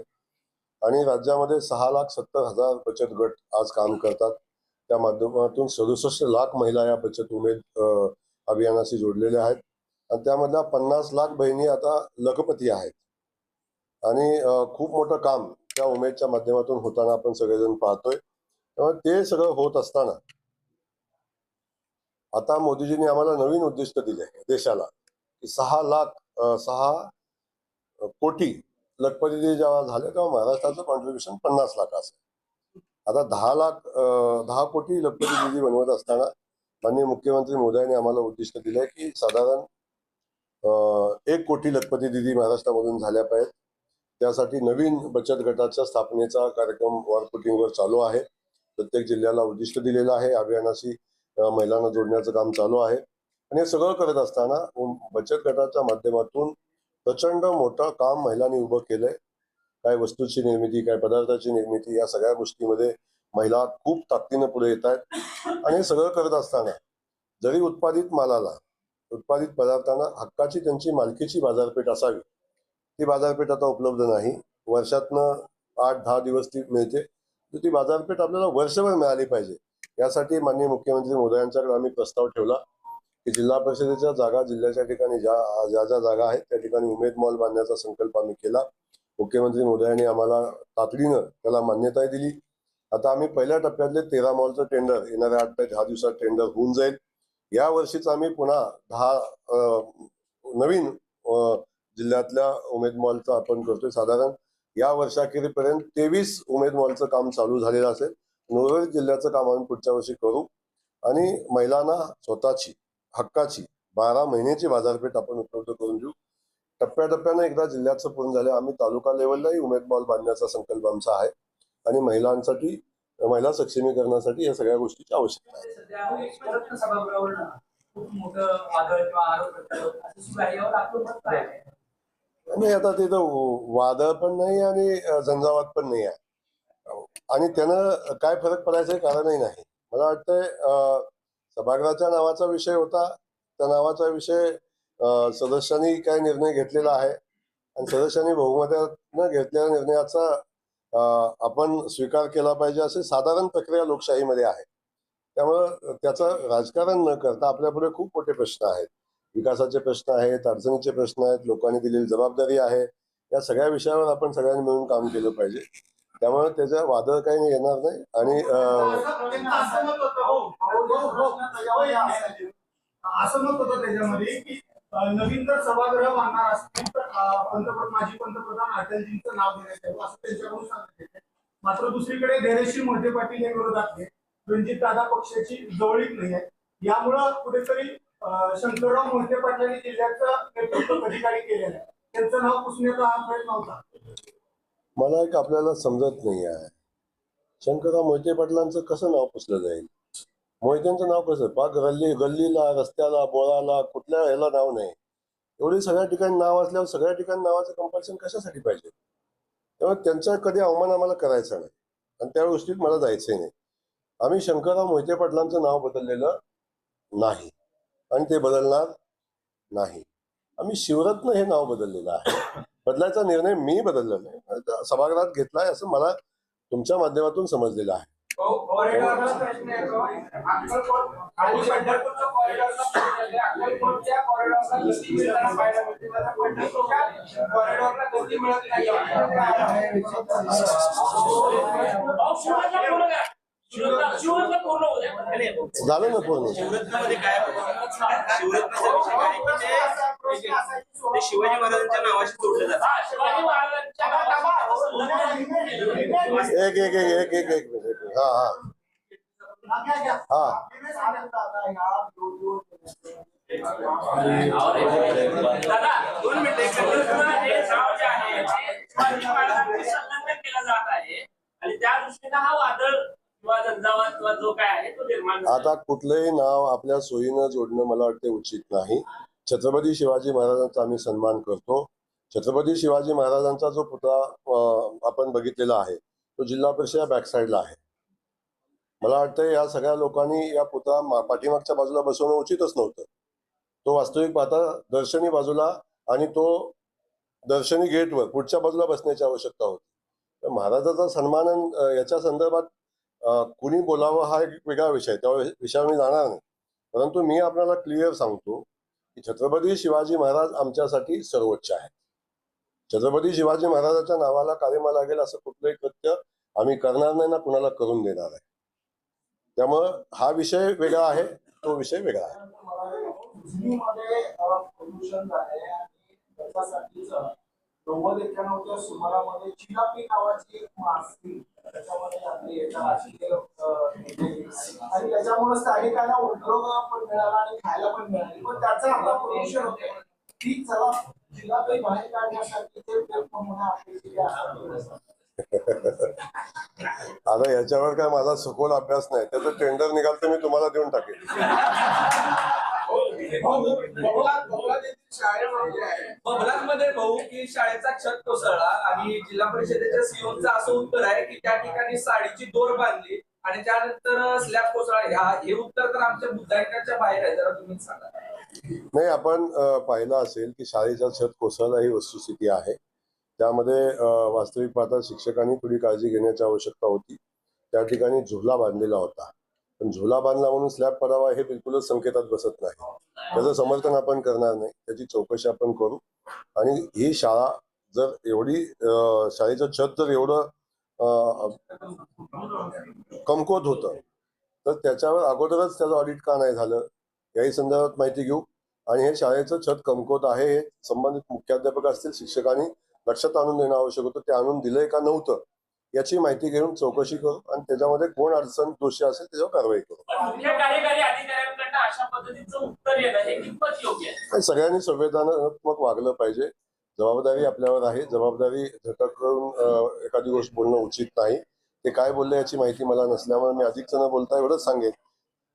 आणि राज्यामध्ये 6,70,000 बचत गट आज काम करतात. त्या माध्यमातून 67 लाख महिला या बचत उमेद अभियानाशी जोडलेल्या आहेत आणि त्यामधल्या 50 लाख बहिणी आता लखपती आहेत आणि खूप मोठं काम त्या उमेदच्या माध्यमातून होताना आपण सगळेजण पाहतोय. त्यामुळे ते सगळं होत असताना आता मोदीजींनी आम्हाला नवीन उद्दिष्ट दिले देशाला की 6 कोटी लखपती जेव्हा झाले तेव्हा महाराष्ट्राचं कॉन्ट्रीब्युशन 50 लाख असेल. आता 10 कोटी लखपती दिदी बनवत असताना माननीय मुख्यमंत्री मोदयांनी आम्हाला उद्दिष्ट दिलंय की साधारण 1 कोटी लखपती दिदी महाराष्ट्रामधून झाल्या पाहिजेत. त्यासाठी नवीन बचत गटाच्या स्थापनेचा कार्यक्रम वॉरफुटिंगवर चालू आहे. प्रत्येक जिल्ह्याला उद्दिष्ट दिलेलं आहे. अभियानाशी महिलांना जोडण्याचं काम चालू आहे आणि हे सगळं करत असताना बचत गटाच्या माध्यमातून प्रचंड मोठं काम महिलांनी उभं केलंय. काय वस्तूची निर्मिती, काय पदार्थाची निर्मिती, या सगळ्या गोष्टीमध्ये महिला खूप ताकदीनं पुढे येत आहेत आणि हे सगळं करत असताना जरी उत्पादित मालाला, उत्पादित पदार्थांना हक्काची त्यांची मालकीची बाजारपेठ असावी, ती बाजारपेठ आता उपलब्ध नाही. वर्षातनं 8-10 दिवस ती मिळते, तर ती बाजारपेठ आपल्याला वर्षभर मिळाली पाहिजे. यासाठी माननीय मुख्यमंत्री मोदयांच्याकडे आम्ही प्रस्ताव ठेवला की जिल्हा परिषदेच्या जागा, जिल्ह्याच्या ठिकाणी ज्या जागा आहेत त्या ठिकाणी उमेद मॉल बांधण्याचा संकल्प आम्ही केला. मुख्यमंत्री मोदयांनी आम्हाला तातडीनं त्याला मान्यता दिली. आता आम्ही पहिल्या टप्प्यातले 13 मॉलचं टेंडर येणाऱ्या 8 ते 10 दिवसात टेंडर होऊन जाईल. या वर्षीच आम्ही पुन्हा 10 नवीन जिल्ह्यातल्या उमेद मॉलचं आपण करतोय. साधारण या वर्षाखेरीपर्यंत 23 उमेद मॉलचं काम चालू झालेलं असेल. उर्वरित जिल्ह्याचं काम आम्ही पुढच्या वर्षी करू आणि महिलांना स्वतःची हक्काची 12 महिन्याची बाजारपेठ आपण उपलब्ध करून देऊ. टप्प्याटप्प्यानं एकदा जिल्ह्याचं पूर्ण झालं आम्ही तालुका लेवललाही उमेद मॉल बांधण्याचा संकल्प आमचा आहे आणि महिलांसाठी, महिला सक्षमीकरणासाठी या सगळ्या गोष्टीची आवश्यकता आहे. सध्या एक प्रयत्न सभागृहावर खूप मोठं वादळ किंवा आरोप प्रत्यारोप असं सुरू आहे. यावर आपलं मत काय आहे? नाही, आता तिथं वादळ पण नाही आणि झंझावात पण नाही आहे आणि त्यानं काय फरक पडायचं कारणही नाही. मला वाटतंय सभागृहाच्या नावाचा विषय होता, त्या नावाचा विषय सदस्यांनी काय निर्णय घेतलेला आहे आणि सदस्यांनी बहुमतानं घेतलेल्या निर्णयाचा आपण स्वीकार केला पाहिजे असे साधारण प्रक्रिया लोकशाहीमध्ये आहे. त्यामुळं त्याचं राजकारण न करता आपल्यापुढे खूप मोठे प्रश्न आहेत. विकासाचे प्रश्न आहेत, अडचणीचे प्रश्न आहेत, लोकांनी दिलेली जबाबदारी आहे. या सगळ्या विषयावर आपण सगळ्यांनी मिळून काम केलं पाहिजे. त्यामुळे त्याच्या वादळ काही येणार नाही आणि असं मत होतं त्याच्यामध्ये की नवीन जर सभागृह बांधणार असतील तर माजी पंतप्रधान अटलजींचं नाव देण्यात यावं असं त्यांच्याकडून सांगण्यात येते. मात्र दुसरीकडे धैर्यशील मोहिते पाटील हे विरोधात आहेत. रणजित दादा पक्षाची जवळीक नाही आहे. यामुळं कुठेतरी शंकरराव मोहिते पाटलांनी जिल्ह्याचं नेतृत्व अधिकारी केलेलं आहे. त्यांचं नाव पुसण्याचा हा प्रयत्न होता. मला एक आपल्याला समजत नाही आहे, शंकरराव मोहिते पाटलांचं कसं नाव पुसलं जाईल? मोहित्यांचं नाव कसं? पाक गल्लीला, रस्त्याला, बोळाला, कुठल्या ह्याला नाव नाही. एवढी सगळ्या ठिकाणी नाव असल्यावर सगळ्या ठिकाणी नावाचं कंपल्शन कशासाठी पाहिजे? त्यामुळे त्यांचा कधी अवमान आम्हाला करायचा नाही आणि त्या गोष्टीत मला जायचंही नाही. आम्ही शंकरराव मोहिते पाटलांचं नाव बदललेलं नाही आणि ते बदलणार नाही. आम्ही शिवरत्न हे नाव बदललेलं आहे. बदलायचा निर्णय मी बदलला नाही, सभागृहात घेतलाय असं मला तुमच्या माध्यमातून समजलेलं आहे. कॉरिडॉरचा प्रश्न येतो. अक्कलकोट आणि पंढरपूरचा कॉरिडॉरचा प्रश्न आहे. अक्कलकोटच्या कॉरिडॉरला गती मिळताना पाहायला मिळते, तर पंढरपूरच्या कॉरिडॉरला गती मिळत नाही. शिवरत्न पूर्ण होऊ द्या. झालं ना पूर्ण. शिवरत्नामध्ये काय शिवरत्नाचा विषय काय की ते शिवाजी महाराजांच्या नावाशी जोडलं जातं. हा, शिवाजी महाराजांच्या एक एक एक एक एक एक मिनिट. हा हा हा दादा 2 मिनिटं. हे नाव जे आहे ते शिवाजी महाराजांचे संलग्न केलं जात आहे आणि त्या दृष्टीने हा वादळ किंवा झंझावात किंवा जो काय आहे तो निर्माण झाला. आता कुठलंही नाव आपल्या सोयीनं जोडणं मला वाटते उचित नाही. छत्रपती शिवाजी महाराजांचा आम्ही सन्मान करतो. छत्रपती शिवाजी महाराजांचा जो पुतळा आपण बघितलेला आहे तो जिल्हा परिषद बॅक साईडला आहे. मला वाटतं या सगळ्या लोकांनी या पुतळा पाठीमागच्या बाजूला बसवणं उचितच नव्हतं. तो वास्तविक पाहता दर्शनी बाजूला आणि तो दर्शनी गेटवर पुढच्या बाजूला बसण्याची आवश्यकता होती. तर महाराजाचा सन्मान याच्या संदर्भात कुणी बोलावं हा एक वेगळा विषय, त्या विषयावर मी जाणार नाही. परंतु मी आपल्याला क्लिअर सांगतो की छत्रपती शिवाजी महाराज आमच्यासाठी सर्वोच्च आहे. छत्रपती शिवाजी महाराजाच्या नावाला काळिमा लागेल असं कुठलंही कृत्य आम्ही करणार नाही ना कुणाला करून देणार आहे. त्यामुळं हा विषय वेगळा आहे, तो विषय वेगळा आहे. उजनीमध्ये प्रदूषण झाले आणि त्याच्यासाठीच 90-91च्या सुमारामध्ये चिलापी नावाची एक मासळी त्याच्यामध्ये आपली येतात आणि त्याच्यामुळे स्थानिकांना उद्योग पण मिळाला आणि खायला पण मिळाली. पण त्याचं आता प्रदूषण होते. ती चला चिलापी बाहेर काढण्यासाठी ते प्रयत्न होणं अपेक्षित आहे. आता याच्यावर काय माझा सखोल अभ्यास नाही. त्याचं टेंडर निघाल तर मी तुम्हाला देऊन टाकेल. बबलांमध्ये भाऊ की शाळेचा छत कोसळला आणि जिल्हा परिषदेच्या सीओचं असं उत्तर आहे की त्या ठिकाणी साडीची दोर बांधली आणि त्यानंतर स्लॅब कोसळला. हे उत्तर तर आमच्या बुद्धायकाच्या बाहेर आहे. जरा तुम्हीच सांगा. नाही, आपण पाहिलं असेल की शाळेचा छत कोसळला ही वस्तुस्थिती आहे. त्यामध्ये वास्तविक पाहता शिक्षकांनी थोडी काळजी घेण्याची आवश्यकता होती. त्या ठिकाणी झुला बांधलेला होता, पण झुला बांधला म्हणून स्लॅब पडावा हे बिलकुलच संकेतात बसत नाही. त्याचं समर्थन आपण करणार नाही. त्याची चौकशी आपण करू. आणि ही शाळा जर एवढी शाळेचं छत जर एवढं कमकुवत होतं तर त्याच्यावर अगोदरच त्याचं ऑडिट का नाही झालं याही संदर्भात माहिती घेऊ. आणि हे शाळेचं छत कमकुवत आहे हे संबंधित मुख्याध्यापक असतील शिक्षकांनी लक्षात आणून देणं आवश्यक होतं. ते आणून दिलंय का नव्हतं याची माहिती घेऊन चौकशी करू आणि त्याच्यामध्ये कोण अडचण दोषी असेल त्याच्यावर कारवाई करू. मुख्य कार्यकारी अधिकाऱ्यांकडनं अशा पद्धतीचं उत्तर येणं हे कितपत योग्य आहे? सगळ्यांनी संवेदनात्मक वागलं पाहिजे. जबाबदारी आपल्यावर आहे. जबाबदारी झटक करून एखादी गोष्ट बोलणं उचित नाही. ते काय बोलले याची माहिती मला नसल्यामुळे मी अधिकच न बोलता एवढंच सांगेन.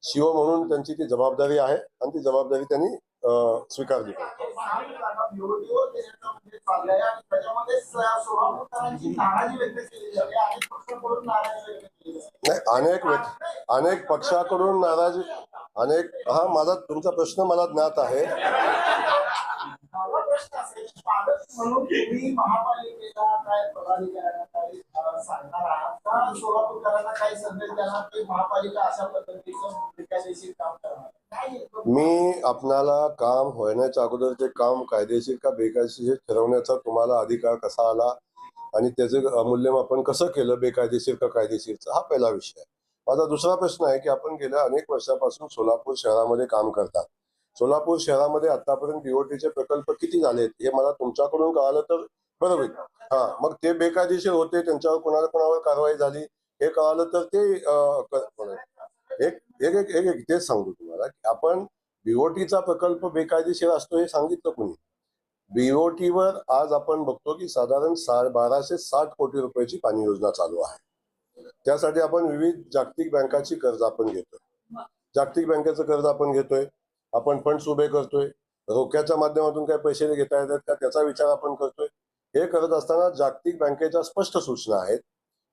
शिव म्हणून त्यांची ती जबाबदारी आहे आणि ती जबाबदारी त्यांनी स्वीकारली पाहिजे. नाही, अनेक पक्षाकडून नाराजी हा माझा तुमचा प्रश्न मला ज्ञात आहे. म्हणून तुम्ही महापालिकेला काय पदाधिकाऱ्यांना काही सांगणार आहात का सोलापूरकरांना काही संदेश देणार की महापालिका अशा पद्धतीचं बेकायदेशीर काम करणार? मी आपणाला काम होण्याच्या अगोदर ते काम कायदेशीर का बेकायदेशीर ठरवण्याचा तुम्हाला अधिकार कसा आला आणि त्याचं मूल्यमापन कसं केलं बेकायदेशीर का कायदेशीरचा हा पहिला विषय आहे. माझा दुसरा प्रश्न आहे की आपण गेल्या अनेक वर्षापासून सोलापूर शहरामध्ये काम करतात. सोलापूर शहरामध्ये आतापर्यंत बीओटीचे प्रकल्प किती झालेत हे मला तुमच्याकडून कळालं तर बरं होईल. मग ते बेकायदेशीर होते त्यांच्यावर कोणावर कारवाई झाली हे कळालं तर ते एक तेच सांगतो तुम्हाला की आपण बीओटीचा प्रकल्प बेकायदेशीर असतो हे सांगितलं कुणी? बीओटीवर आज आपण बघतो की साधारण 1260 कोटी रुपयाची पाणी योजना चालू आहे. त्यासाठी आपण विविध जागतिक बँकाची कर्ज आपण घेतोय. जागतिक बँकेचं कर्ज आपण घेतोय. आपण फंड्स उभे करतोय. रोख्याच्या माध्यमातून काही पैसे घेता येतात का त्याचा विचार आपण करतोय. हे करत असताना जागतिक बँकेच्या स्पष्ट सूचना आहेत.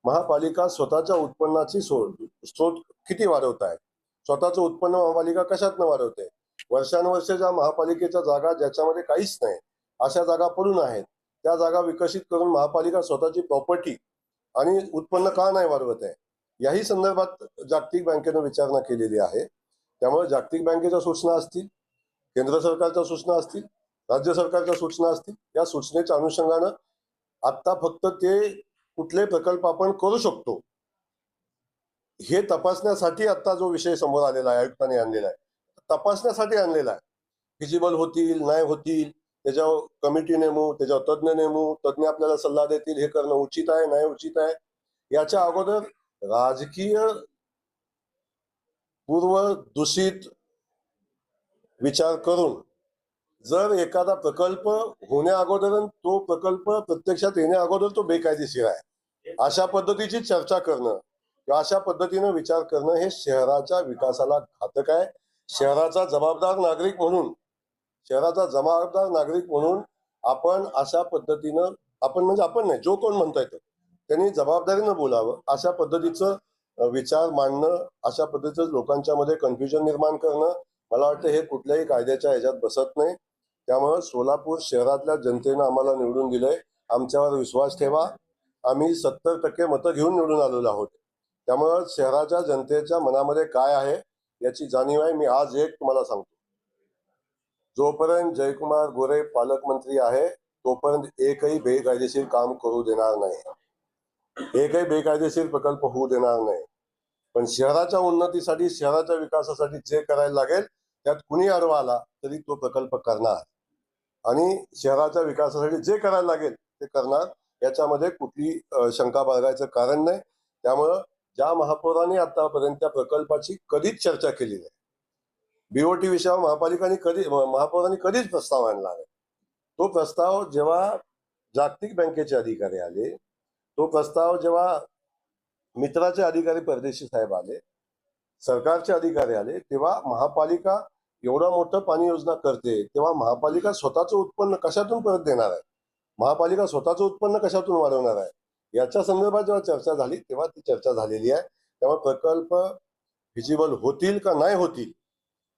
महापालिका स्वतःच्या उत्पन्नाची स्रोत किती वाढवत आहेत. स्वतःचं उत्पन्न महापालिका कशातनं वाढवते. वर्षानुवर्ष ज्या महापालिकेच्या जागा ज्याच्यामध्ये काहीच नाही अशा जागा पडून आहेत त्या जागा विकसित करून महापालिका स्वतःची प्रॉपर्टी आणि उत्पन्न का नाही वाढवत आहे. याही संदर्भात जागतिक बँकेनं विचारणा केलेली आहे. त्यामुळे जागतिक बँकेच्या सूचना असतील, केंद्र सरकारच्या सूचना असतील, राज्य सरकारच्या सूचना असतील, या सूचनेच्या अनुषंगानं आता फक्त ते कुठले प्रकल्प आपण करू शकतो हे तपासण्यासाठी आता जो विषय समोर आलेला आहे, आयुक्तांनी आणलेला आहे, तपासण्यासाठी आणलेला आहे. फिजिबल होतील नाही होतील त्याच्यावर कमिटी नेमू, त्याच्यावर तज्ज्ञ नेमू, तज्ज्ञ आपल्याला सल्ला देतील हे करणं उचित आहे नाही उचित आहे. याच्या अगोदर राजकीय पूर्व दूषित विचार करून जर एखादा प्रकल्प होण्या अगोदर तो प्रकल्प प्रत्यक्षात येण्या अगोदर तो बेकायदेशीर आहे अशा पद्धतीची चर्चा करणं किंवा अशा पद्धतीनं विचार करणं हे शहराच्या विकासाला घातक आहे. शहराचा जबाबदार नागरिक म्हणून आपण अशा पद्धतीनं आपण नाही, जो कोण म्हणता येतं त्यांनी जबाबदारीनं बोलावं. अशा पद्धतीचं विचार मांडणं, अशा पद्धतीचं लोकांच्या मध्ये कन्फ्युजन निर्माण करणं, मला वाटतं हे कुठल्याही कायद्याच्या ह्याच्यात बसत नाही. त्यामुळं सोलापूर शहरातल्या जनतेनं आम्हाला निवडून दिलंय, आमच्यावर विश्वास ठेवा. आम्ही 70% मतं घेऊन निवडून आलेलो आहोत. त्यामुळं शहराच्या जनतेच्या मनामध्ये काय आहे याची जाणीव आहे. मी आज एक तुम्हाला सांगतो, जोपर्यंत जयकुमार गोरे पालकमंत्री आहे तोपर्यंत एकही बेकायदेशीर काम करू देणार नाही, एकही बेकायदेशीर प्रकल्प होऊ देणार नाही. पण शहराच्या उन्नतीसाठी, शहराच्या विकासासाठी जे करायला लागेल त्यात कुणी आडवा आला तरी तो प्रकल्प करणार आणि शहराच्या विकासासाठी जे करायला लागेल ते करणार. याच्यामध्ये कुठली शंका बाळगायचं कारण नाही. त्यामुळं ज्या महापौरांनी आतापर्यंत त्या प्रकल्पाची कधीच चर्चा केली नाही, बीओटी विषयावर महापौरांनी कधीच प्रस्ताव आणला नाही. तो प्रस्ताव जेव्हा जागतिक बँकेचे अधिकारी आले, तो प्रस्ताव जेव्हा मित्राचे अधिकारी परदेशी साहेब आले, सरकारचे अधिकारी आले, तेव्हा महापालिका एवढं मोठं पाणी योजना करते तेव्हा महापालिका स्वतःचं उत्पन्न कशातून परत देणार आहे, महापालिका स्वतःचं उत्पन्न कशातून वाढवणार आहे, याच्या संदर्भात जेव्हा चर्चा झाली तेव्हा ती चर्चा झालेली आहे. तेव्हा प्रकल्प फिजिबल होतील का नाही होतील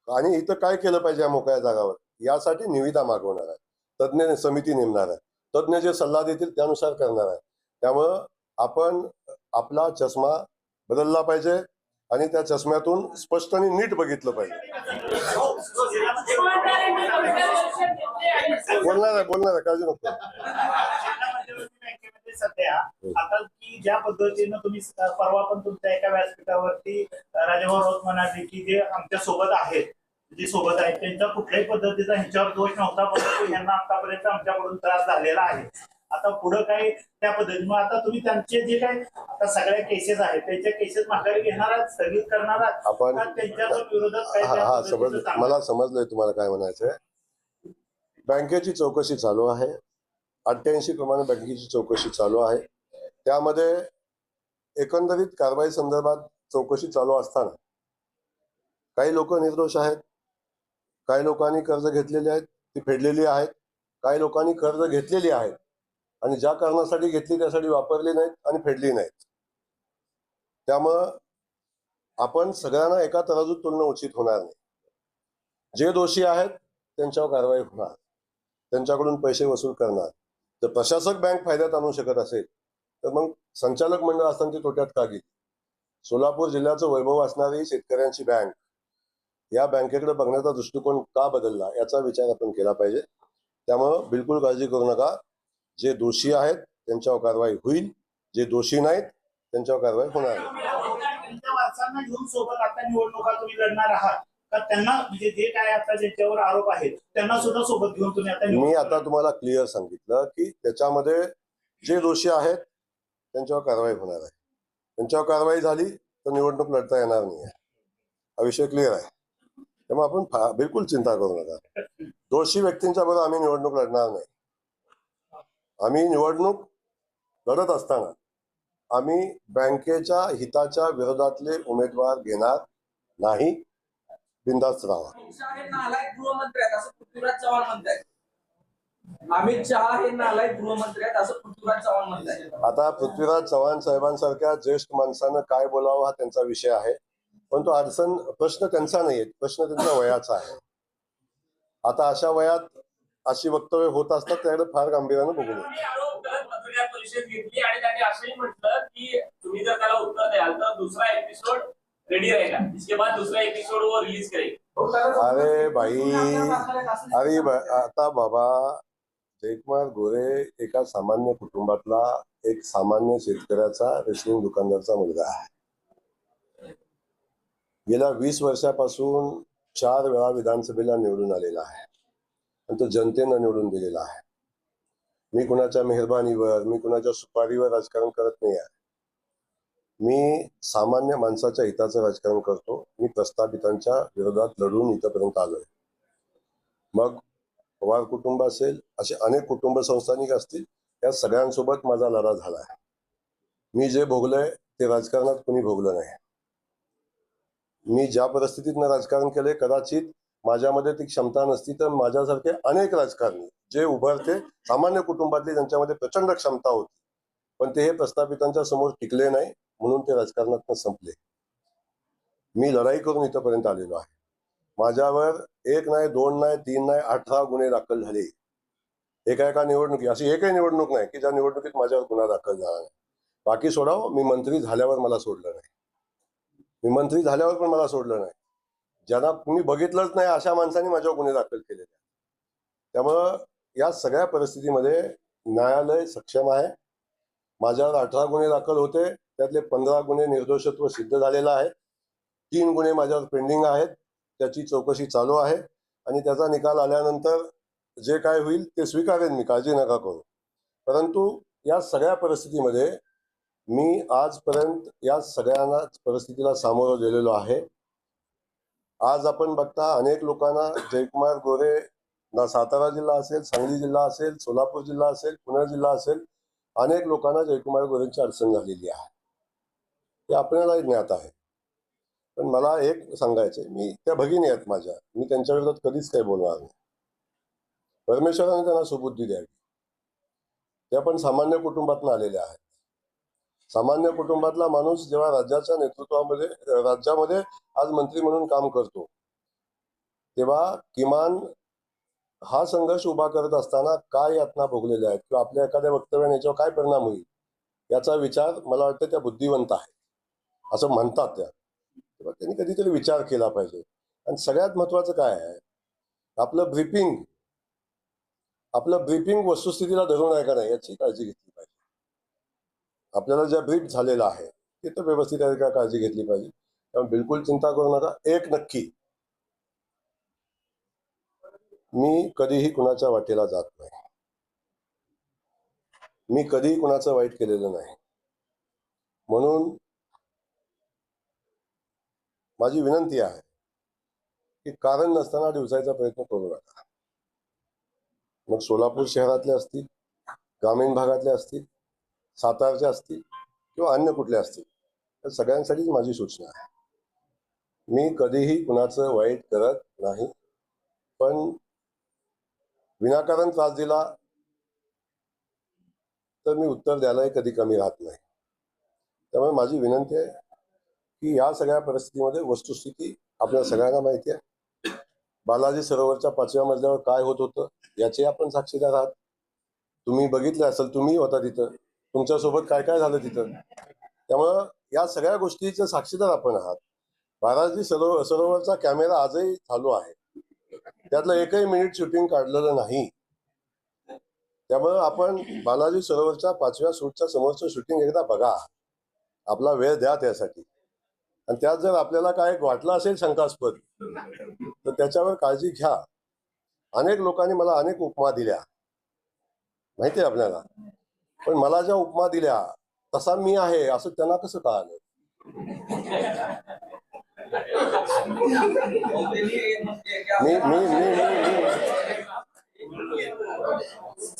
आणि इथं काय केलं पाहिजे या मोकळ्या जागावर यासाठी निविदा मागवणार आहे, तज्ज्ञ समिती नेमणार आहे, तज्ज्ञ जे सल्ला देतील त्यानुसार करणार आहे. त्यामुळं आपण आपला चष्मा बदलला पाहिजे आणि त्या चष्म्यातून स्पष्ट आणि नीट बघितलं पाहिजे. बोलणार आहे काळजी नको. सध्या आता की ज्या पद्धतीनं तुम्ही परवा पण तुमच्या एका व्यासपीठावरती राजाभाऊ राऊत म्हणाले की जे आमच्या सोबत आहेत, जे सोबत आहेत त्यांचा कुठल्याही पद्धतीचा ह्याच्यावर दोष नव्हता, परंतु यांना आतापर्यंत आमच्याकडून त्रास झालेला आहे. आता पुढे काय त्या पद्धतीने आता तुम्ही त्यांचे जे काही आता सगळ्या केसेस आहेत त्यांच्या केसेस माघारी घेणार आहात, स्थगित करणार आहात आपण त्यांच्या विरोधात काय? मला समजलंय तुम्हाला काय म्हणायचंय. बँकेची चौकशी चालू आहे, 88 प्रमाणे बँकेची चौकशी चालू आहे. त्यामध्ये एकंदरीत कारवाई संदर्भात चौकशी चालू असताना काही लोक निर्दोष आहेत, काही लोकांनी कर्ज घेतलेली आहेत ती फेडलेली आहेत, काही लोकांनी कर्ज घेतलेली आहेत आणि ज्या कारणासाठी घेतली त्यासाठी वापरली नाहीत आणि फेडली नाहीत. त्यामुळं आपण सगळ्यांना एका तराजूत तुलना उचित होणार नाही. जे दोषी आहेत त्यांच्यावर कारवाई होणार, त्यांच्याकडून पैसे वसूल करणार. जर प्रशासक बँक फायद्यात आणू शकत असेल तर मग संचालक मंडळ असताना ती तोट्यात का गेली? सोलापूर जिल्ह्याचं वैभव असणारी शेतकऱ्यांची बँक, या बँकेकडे बघण्याचा दृष्टिकोन का बदलला याचा विचार आपण केला पाहिजे. त्यामुळं बिलकुल काळजी करू नका. जे दोषी आहेत त्यांच्यावर कारवाई होईल, जे दोषी नाहीत त्यांच्यावर कारवाई होणार नाही. त्यांच्या वारसांना घेऊन सोबत आता निवडणुका तुम्ही लढणार आहात का? त्यांना म्हणजे जे काय आता ज्यांच्यावर आरोप आहेत त्यांना सुद्धा सोबत घेऊन तुम्ही आता? मी आता तुम्हाला क्लिअर सांगितलं की त्याच्यामध्ये जे दोषी आहेत त्यांच्यावर कारवाई होणार आहे. त्यांच्यावर कारवाई झाली तर निवडणूक लढता येणार नाही, हा विषय क्लिअर आहे. त्यामुळे आपण बिलकुल चिंता करू नका. दोषी व्यक्तींच्या बरोबर आम्ही निवडणूक लढणार नाही. आम्ही निवडणूक लढत असताना आम्ही बँकेच्या हिताच्या विरोधातले उमेदवार घेणार नाही. बिंदास्त राहा. नालायक गृहमंत्री आहेत असं पृथ्वीराज चव्हाण म्हणतायत. अमित शहा हे नालायक गृहमंत्री आहेत असं पृथ्वीराज चव्हाण म्हणतायत. आता पृथ्वीराज चव्हाण साहेबांसारख्या ज्येष्ठ माणसानं काय बोलावं हा त्यांचा विषय आहे, पण तो प्रश्न त्यांचा नाहीये, प्रश्न त्यांच्या वयाचा आहे. आता अशा वयात अशी वक्तव्य होत असतात त्याकडे फार गांभीर्यानं बघू नये. पत्रकार परिषद घेतली आणि त्यांनी असंही म्हटलं की तुम्ही जर त्याला उत्तर द्याल तर दुसरा रेडी रहेगा, इसके बाद दूसरा एपिसोड वो रिलीज करेगा। अरे भाई, आता बाबा, जयकुमार गोरे एका सामान्य कुटुंबातला एक सामान्य शेतकऱ्याचा रेशनिंग दुकानदारचा मुलगा आहे. गेल्या 20 वर्षापासून 4 वेळा विधानसभेला निवडून आलेला आहे आणि तो जनतेनं निवडून दिलेला आहे. मी कुणाच्या मेहरबानीवर, मी कुणाच्या सुपारीवर राजकारण करत नाही आहे. मी सामान्य माणसाच्या हिताचं राजकारण करतो. मी प्रस्थापितांच्या विरोधात लढून इथपर्यंत आलोय. मग पवार कुटुंब असेल, असे अनेक कुटुंब संस्थानिक असतील, या सगळ्यांसोबत माझा लढा झाला आहे. मी जे भोगलंय ते राजकारणात कुणी भोगलं नाही. मी ज्या परिस्थितीतनं राजकारण केले, कदाचित माझ्यामध्ये ती क्षमता नसती तर माझ्यासारखे अनेक राजकारणी जे उभारते सामान्य कुटुंबातले, त्यांच्यामध्ये प्रचंड क्षमता होती, पण ते हे प्रस्थापितांच्या समोर टिकले नाही, म्हणून ते राजकारणातून संपले. मी लढाई करून इथपर्यंत आलेलो आहे. माझ्यावर 1 नाही, 2 नाही, 3 नाही, 18 गुन्हे दाखल झाले. एका निवडणुकी, अशी एकही निवडणूक नाही की ज्या निवडणुकीत माझ्यावर गुन्हा दाखल झाला नाही. बाकी सोडावं, मी मंत्री झाल्यावर मला सोडलं नाही. मी मंत्री झाल्यावर पण मला सोडलं नाही. ज्यांना तुम्ही बघितलंच नाही अशा माणसांनी माझ्यावर गुन्हे दाखल केलेले. त्यामुळं या सगळ्या परिस्थितीमध्ये न्यायालय सक्षम आहे. माझ्यावर 18 गुन्हे दाखल होते, त्यातले 15 गुन्हे निर्दोषत्व सिद्ध झालेलं आहे. 3 गुन्हे माझ्यावर पेंडिंग आहेत, त्याची चौकशी चालू आहे आणि त्याचा निकाल आल्यानंतर जे काय होईल ते स्वीकारेन मी, काळजी नका करू. परंतु या सगळ्या परिस्थितीमध्ये मी आजपर्यंत या सगळ्यांना परिस्थितीला सामोरं गेलेलो आहे. आज आपण बघता अनेक लोकांना जयकुमार गोरे, ना सातारा जिल्हा असेल, सांगली जिल्हा असेल, सोलापूर जिल्हा असेल, पुणे जिल्हा असेल, अनेक लोकांना जयकुमार गोरेंची अडचण झालेली आहे. हे आपल्यालाही ज्ञात आहे. पण मला एक सांगायचंय, मी त्या भगिनी आहेत माझ्या, मी त्यांच्या विरोधात कधीच काही बोलणार नाही. परमेश्वराने त्यांना सुबुद्धी द्यावी. त्या पण सामान्य कुटुंबातून आलेल्या आहेत. सामान्य कुटुंबातला माणूस जेव्हा राज्याच्या नेतृत्वामध्ये, राज्यामध्ये आज मंत्री म्हणून काम करतो, तेव्हा किमान हा संघर्ष उभा करत असताना काय यातना भोगलेल्या आहेत किंवा आपल्या एखाद्या वक्तव्याने याच्यावर काय परिणाम होईल याचा विचार मला वाटतं त्या बुद्धिवंत आहेत असं म्हणतात त्या. तेव्हा त्यांनी कधीतरी विचार केला पाहिजे. आणि सगळ्यात महत्वाचं काय आहे, आपलं ब्रीफिंग वस्तुस्थितीला धरून आहे का नाही याची काळजी घेतली पाहिजे. आपल्याला ज्या ब्रीफ झालेलं आहे ते तर व्यवस्थित आहे का काळजी घेतली पाहिजे. त्यामुळे बिलकुल चिंता करू नका. एक नक्की, मी कधीही कुणाच्या वाटेला जात नाही. मी कधीही कुणाचं वाईट केलेलं नाही. म्हणून माझी विनंती आहे की कारण नसताना डिवचायचा प्रयत्न करू नका. मग सोलापूर शहरातले असतील, ग्रामीण भागातले असतील, सातारचे असतील किंवा अन्य कुठले असतील, तर सगळ्यांसाठीच माझी सूचना आहे. मी कधीही कुणाचं वाईट करत नाही, पण विनाकारण त्रास दिला तर मी उत्तर द्यायलाही कधी कमी राहत नाही. त्यामुळे माझी विनंती आहे की या सगळ्या परिस्थितीमध्ये वस्तुस्थिती आपल्या सगळ्यांना माहिती आहे. बालाजी सरोवरच्या 5व्या मजल्यावर काय होत होतं याचे आपण साक्षीदार आहात. तुम्ही बघितले असेल, तुम्ही होता तिथं, तुमच्यासोबत काय काय झालं तिथं. त्यामुळं या सगळ्या गोष्टीचे साक्षीदार आपण आहात. बालाजी सरोवरचा कॅमेरा आजही चालू आहे, त्यातलं एकही मिनिट शूटिंग काढलेलं नाही. त्यामुळं आपण बालाजी सरोवरच्या 5व्या शूटच्या समोरचं शूटिंग एकदा बघा, आपला वेळ द्या त्यासाठी. आणि त्यात जर आपल्याला काय वाटलं असेल शंकास्पद तर त्याच्यावर काळजी घ्या. अनेक लोकांनी मला अनेक उपमा दिल्या, माहिती आहे आपल्याला, पण मला ज्या उपमा दिल्या तसा मी आहे असं त्यांना कसं कळालं.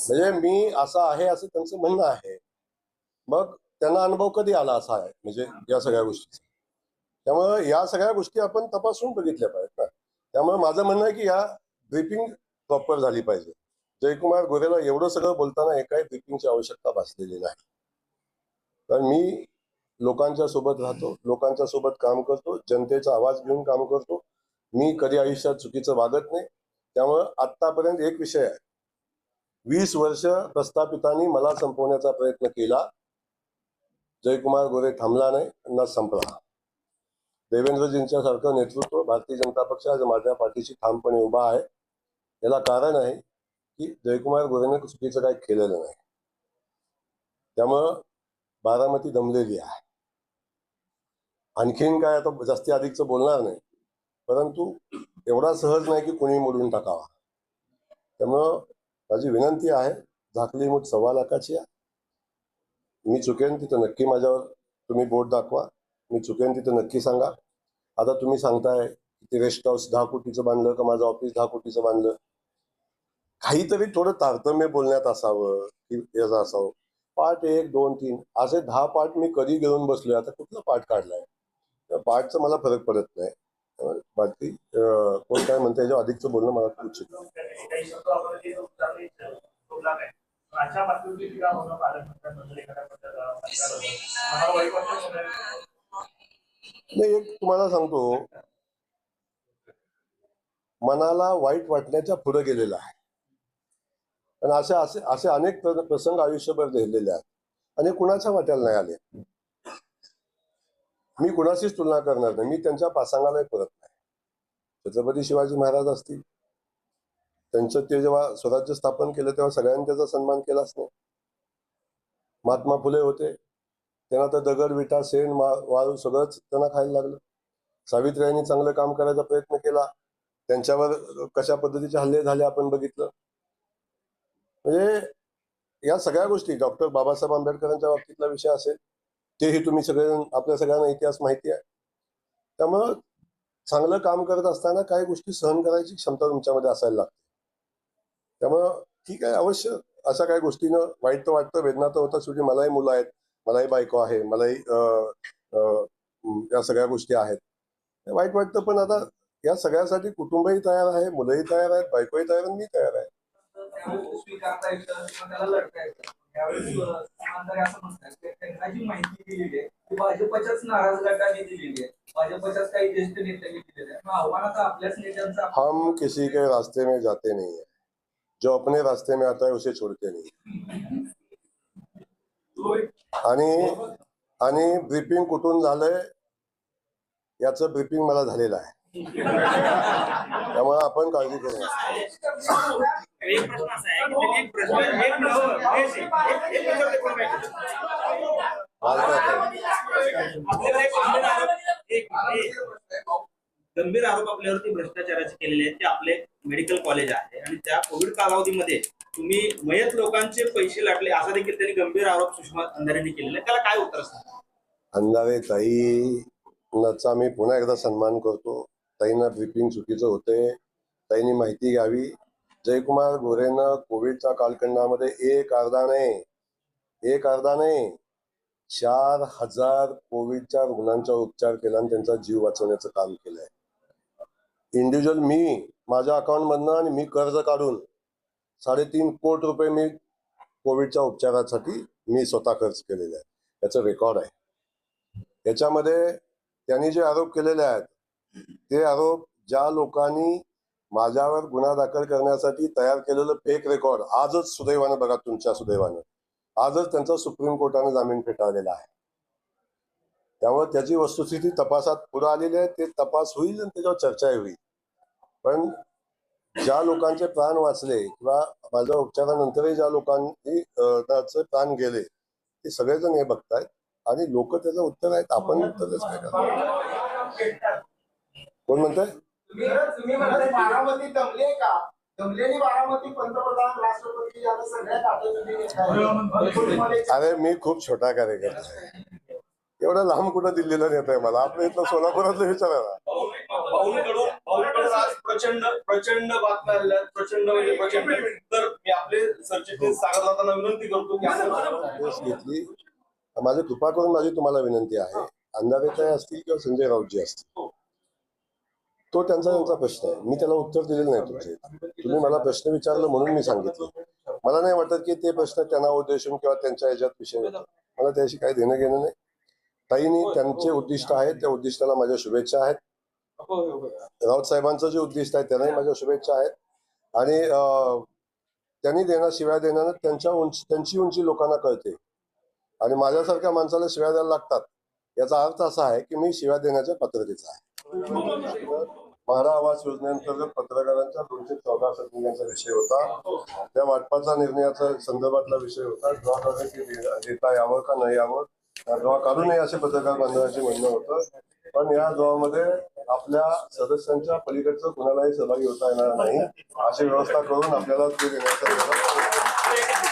म्हणजे मी असं आहे असं त्यांचं म्हणणं आहे. मग त्यांना अनुभव कधी आला असा आहे म्हणजे या सगळ्या गोष्टीचा. त्यामुळे या सगळ्या गोष्टी आपण तपासून बघितल्या पाहिजेत ना. त्यामुळे माझं म्हणणं आहे की या ब्रीफिंग प्रॉपर झाली पाहिजे. जयकुमार गोरेला एवढं सगळं बोलताना एकाही ब्रीफिंगची आवश्यकता भासलेली नाही. कारण मी लोकांच्या सोबत राहतो, लोकांच्या सोबत काम करतो, जनतेचा आवाज घेऊन काम करतो. मी कधी आयुष्यात चुकीचं वागत नाही. त्यामुळं आत्तापर्यंत एक विषय आहे, 20 वर्ष प्रस्थापितांनी मला संपवण्याचा प्रयत्न केला, जयकुमार गोरे थांबला नाही, न संपला. देवेंद्रजींच्या सारखं नेतृत्व भारतीय जनता पक्ष आज माझ्या पाठीशी ठामपणे उभा आहे. याला कारण आहे की जयकुमार गोरेने चुकीचं काही केलेलं नाही. त्यामुळं बारामती दमलेली आहे. आणखीन काय आता जास्ती अधिकचं बोलणार नाही, परंतु एवढा सहज नाही की कोणी मोडून टाकावा. त्यामुळं माझी विनंती आहे, झाकली मूठ 1.25 लाखाची आहे. मी चुकेन तिथं नक्की माझ्यावर तुम्ही बोट दाखवा. मी चुकेन तिथं नक्की सांगा. आता तुम्ही सांगताय की रेस्ट हाऊस 10 कोटीचं बांधलं का माझं ऑफिस 10 कोटीचं बांधलं. काहीतरी थोडं तारतम्य बोलण्यात असावं की याचं असावं. पार्ट 1, 2, 3 असे 10 पार्ट मी कधी घेऊन बसलोय. आता कुठला पार्ट काढलाय? त्या पार्टचा मला फरक पडत नाही. बाकी कोण काय म्हणतं याच्या अधिकचं बोलणं मला खूप उचित नाही. काही शब्द आपण जे उच्चारले शोधला नाही. अशा पातळीवरती टीका होणं पालकमंत्र्यांबद्दल एखाद्या मला वाईट वाटतं. नाही, एक तुम्हाला सांगतो, मनाला वाईट वाटण्याच्या पुढे गेलेला आहे. आणि असे असे असे अनेक प्रसंग आयुष्यभर लिहिलेले आहेत आणि कुणाच्या वाट्याला नाही आले. मी कुणाशीच तुलना करणार नाही. मी त्यांच्या पासांगालाही परत नाही. छत्रपती शिवाजी महाराज असतील, त्यांचं ते जेव्हा स्वराज्य स्थापन केलं तेव्हा सगळ्यांनी त्याचा सन्मान केलाच नाही. महात्मा फुले होते, त्यांना तर दगड विटा शेण वाळू सगळंच त्यांना खायला लागलं. सावित्रीयांनी चांगलं काम करायचा प्रयत्न केला, त्यांच्यावर कशा पद्धतीचे हल्ले झाले आपण बघितलं. म्हणजे या सगळ्या गोष्टी डॉक्टर बाबासाहेब आंबेडकरांच्या बाबतीतला विषय असेल, तेही तुम्ही सगळेजण आपल्या सगळ्यांना इतिहास माहिती आहे. त्यामुळं चांगलं काम करत असताना काही गोष्टी सहन करायची क्षमता तुमच्यामध्ये असायला लागते. त्यामुळं ठीक आहे, अवश्य अशा काही गोष्टीनं वाईट तर वाटतं, वेदना तर होतं. शेवटी मलाही मुलं आहेत, मलाही बायको आहे, मलाही या सगळ्या गोष्टी आहेत. वाईट वाटतं, पण आता या सगळ्यासाठी कुटुंबही तयार आहे, मुलंही तयार आहेत, बायकोही तयार आहे, मी तयार आहे. स्वीकारता येतं, त्याला लढता येतं. त्यावेळेस इमानदारी असं म्हणतात की त्यांना जी माहिती दिलेली आहे ती भाजपच्याच नाराज गटाने दिलेली आहे, भाजपच्याच काही ज्येष्ठ नेत्यांनी दिलेली आहे. आव्हान आता आपल्याच नेत्यांचा. हम किसी के रास्ते में जाते नहीं है, जो अपने रास्ते में आता है उसे छोड़ते नहीं. आणि ब्रीफिंग कुठून झालंय याचं ब्रीफिंग मला झालेलं आहे. त्यामुळे आपण काळजी करू नका. एक प्रश्न असा आहे की एक प्रश्न गंभीर आरोप आपल्यावरती भ्रष्टाचाराचे केलेले आहेत. ते आपले मेडिकल कॉलेज आहे आणि त्या कोविड कालावधीमध्ये तुम्ही मयत लोकांचे पैसे लाटले असा देखील त्यांनी गंभीर आरोप सुषमा अंधारेंनी केलेला आहे. त्याला काय उत्तर असतं? अंधारे ताईंचा मी पुन्हा एकदा सन्मान करतो. ताईंना ब्रीफिंग चुकीचं होते, ताईंनी माहिती घ्यावी. जयकुमार गोरेनं कोविडच्या कालखंडामध्ये एक अर्धा नाही 4,000 कोविडच्या रुग्णांचा उपचार केला आणि त्यांचा जीव वाचवण्याचं काम केलंय. इंडिव्हिज्युअल मी माझ्या अकाउंटमधनं आणि मी कर्ज काढून 3.5 कोटी रुपये मी कोविडच्या उपचारासाठी मी स्वतः खर्च केलेले आहे. याचं रेकॉर्ड आहे. याच्यामध्ये त्यांनी जे आरोप केलेले आहेत ते आरोप ज्या लोकांनी माझ्यावर गुन्हा दाखल करण्यासाठी तयार केलेलं फेक रेकॉर्ड आजच सुदैवानं बघा, तुमच्या सुदैवानं आजच त्यांचा सुप्रीम कोर्टाने जामीन फेटाळलेला आहे. त्यामुळे त्याची वस्तुस्थिती तपासात पुढे आलेली आहे. ते तपास होईल आणि त्याच्यावर चर्चाही होईल. पण ज्या लोकांचे प्राण वाचले किंवा माझ्या उपचारानंतरही ज्या लोकांनी त्याचे प्राण गेले ते सगळेजण हे बघतायत आणि लोक त्याचं उत्तर आहेत. आपण उत्तरच काय करणार? कोण म्हणताय? तुम्ही म्हणताय बारामती दमले का? दमलेली बारामती पंतप्रधान राष्ट्रपती याला सगळ्यात आपल्या. अरे मी खूप छोटा कार्यकर्ता आहे. एवढं लांब कुठं दिल्लीला नेत आहे मला? आपल्या इथलं सोलापुरातलं विचारायला. प्रचंड प्रचंड बातम्या आल्या, प्रचंड म्हणजे प्रचंड. तर मी आपले सरचिटणीस सागर दादांना विनंती करतो की घेतली. माझी कृपा करून माझी तुम्हाला विनंती आहे, अंधारेताई असतील किंवा संजय राऊतजी असतील, तो त्यांचा प्रश्न आहे. मी त्याला उत्तर दिलेलं नाही. तुम्ही मला प्रश्न विचारला म्हणून मी सांगितलं. मला नाही वाटत की ते प्रश्न त्यांना उद्देशून किंवा त्यांच्या ह्याच्यात विषय होता. मला त्याशी काही देणं घेणं नाही. ताईंनी त्यांचे उद्दिष्ट आहेत, त्या उद्दिष्टाला माझ्या शुभेच्छा आहेत. राऊत साहेबांचं जे उद्दिष्ट आहे त्यांनाही माझ्या शुभेच्छा आहेत. आणि त्यांनी शिव्या देण्यानं त्यांची उंची लोकांना कळते आणि माझ्यासारख्या माणसाला शिव्या द्यायला लागतात याचा अर्थ असा आहे की मी शिव्या देण्याच्या पात्रतेचा आहे. महारा आवास योजनेअंतर्गत पत्रकारांच्या 214 निधीचा विषय होता. त्या वाटपाचा निर्णयाचा संदर्भातला विषय होता. ड्रॉ देता यावं का नाही यावं, ड्रॉ काढू नये असे पत्रकार बांधवांचे म्हणणं होतं. पण या ड्रॉमध्ये आपल्या सदस्यांच्या पलीकडचं कुणालाही सहभागी होता येणार नाही अशी व्यवस्था करून आपल्याला ते देण्याचा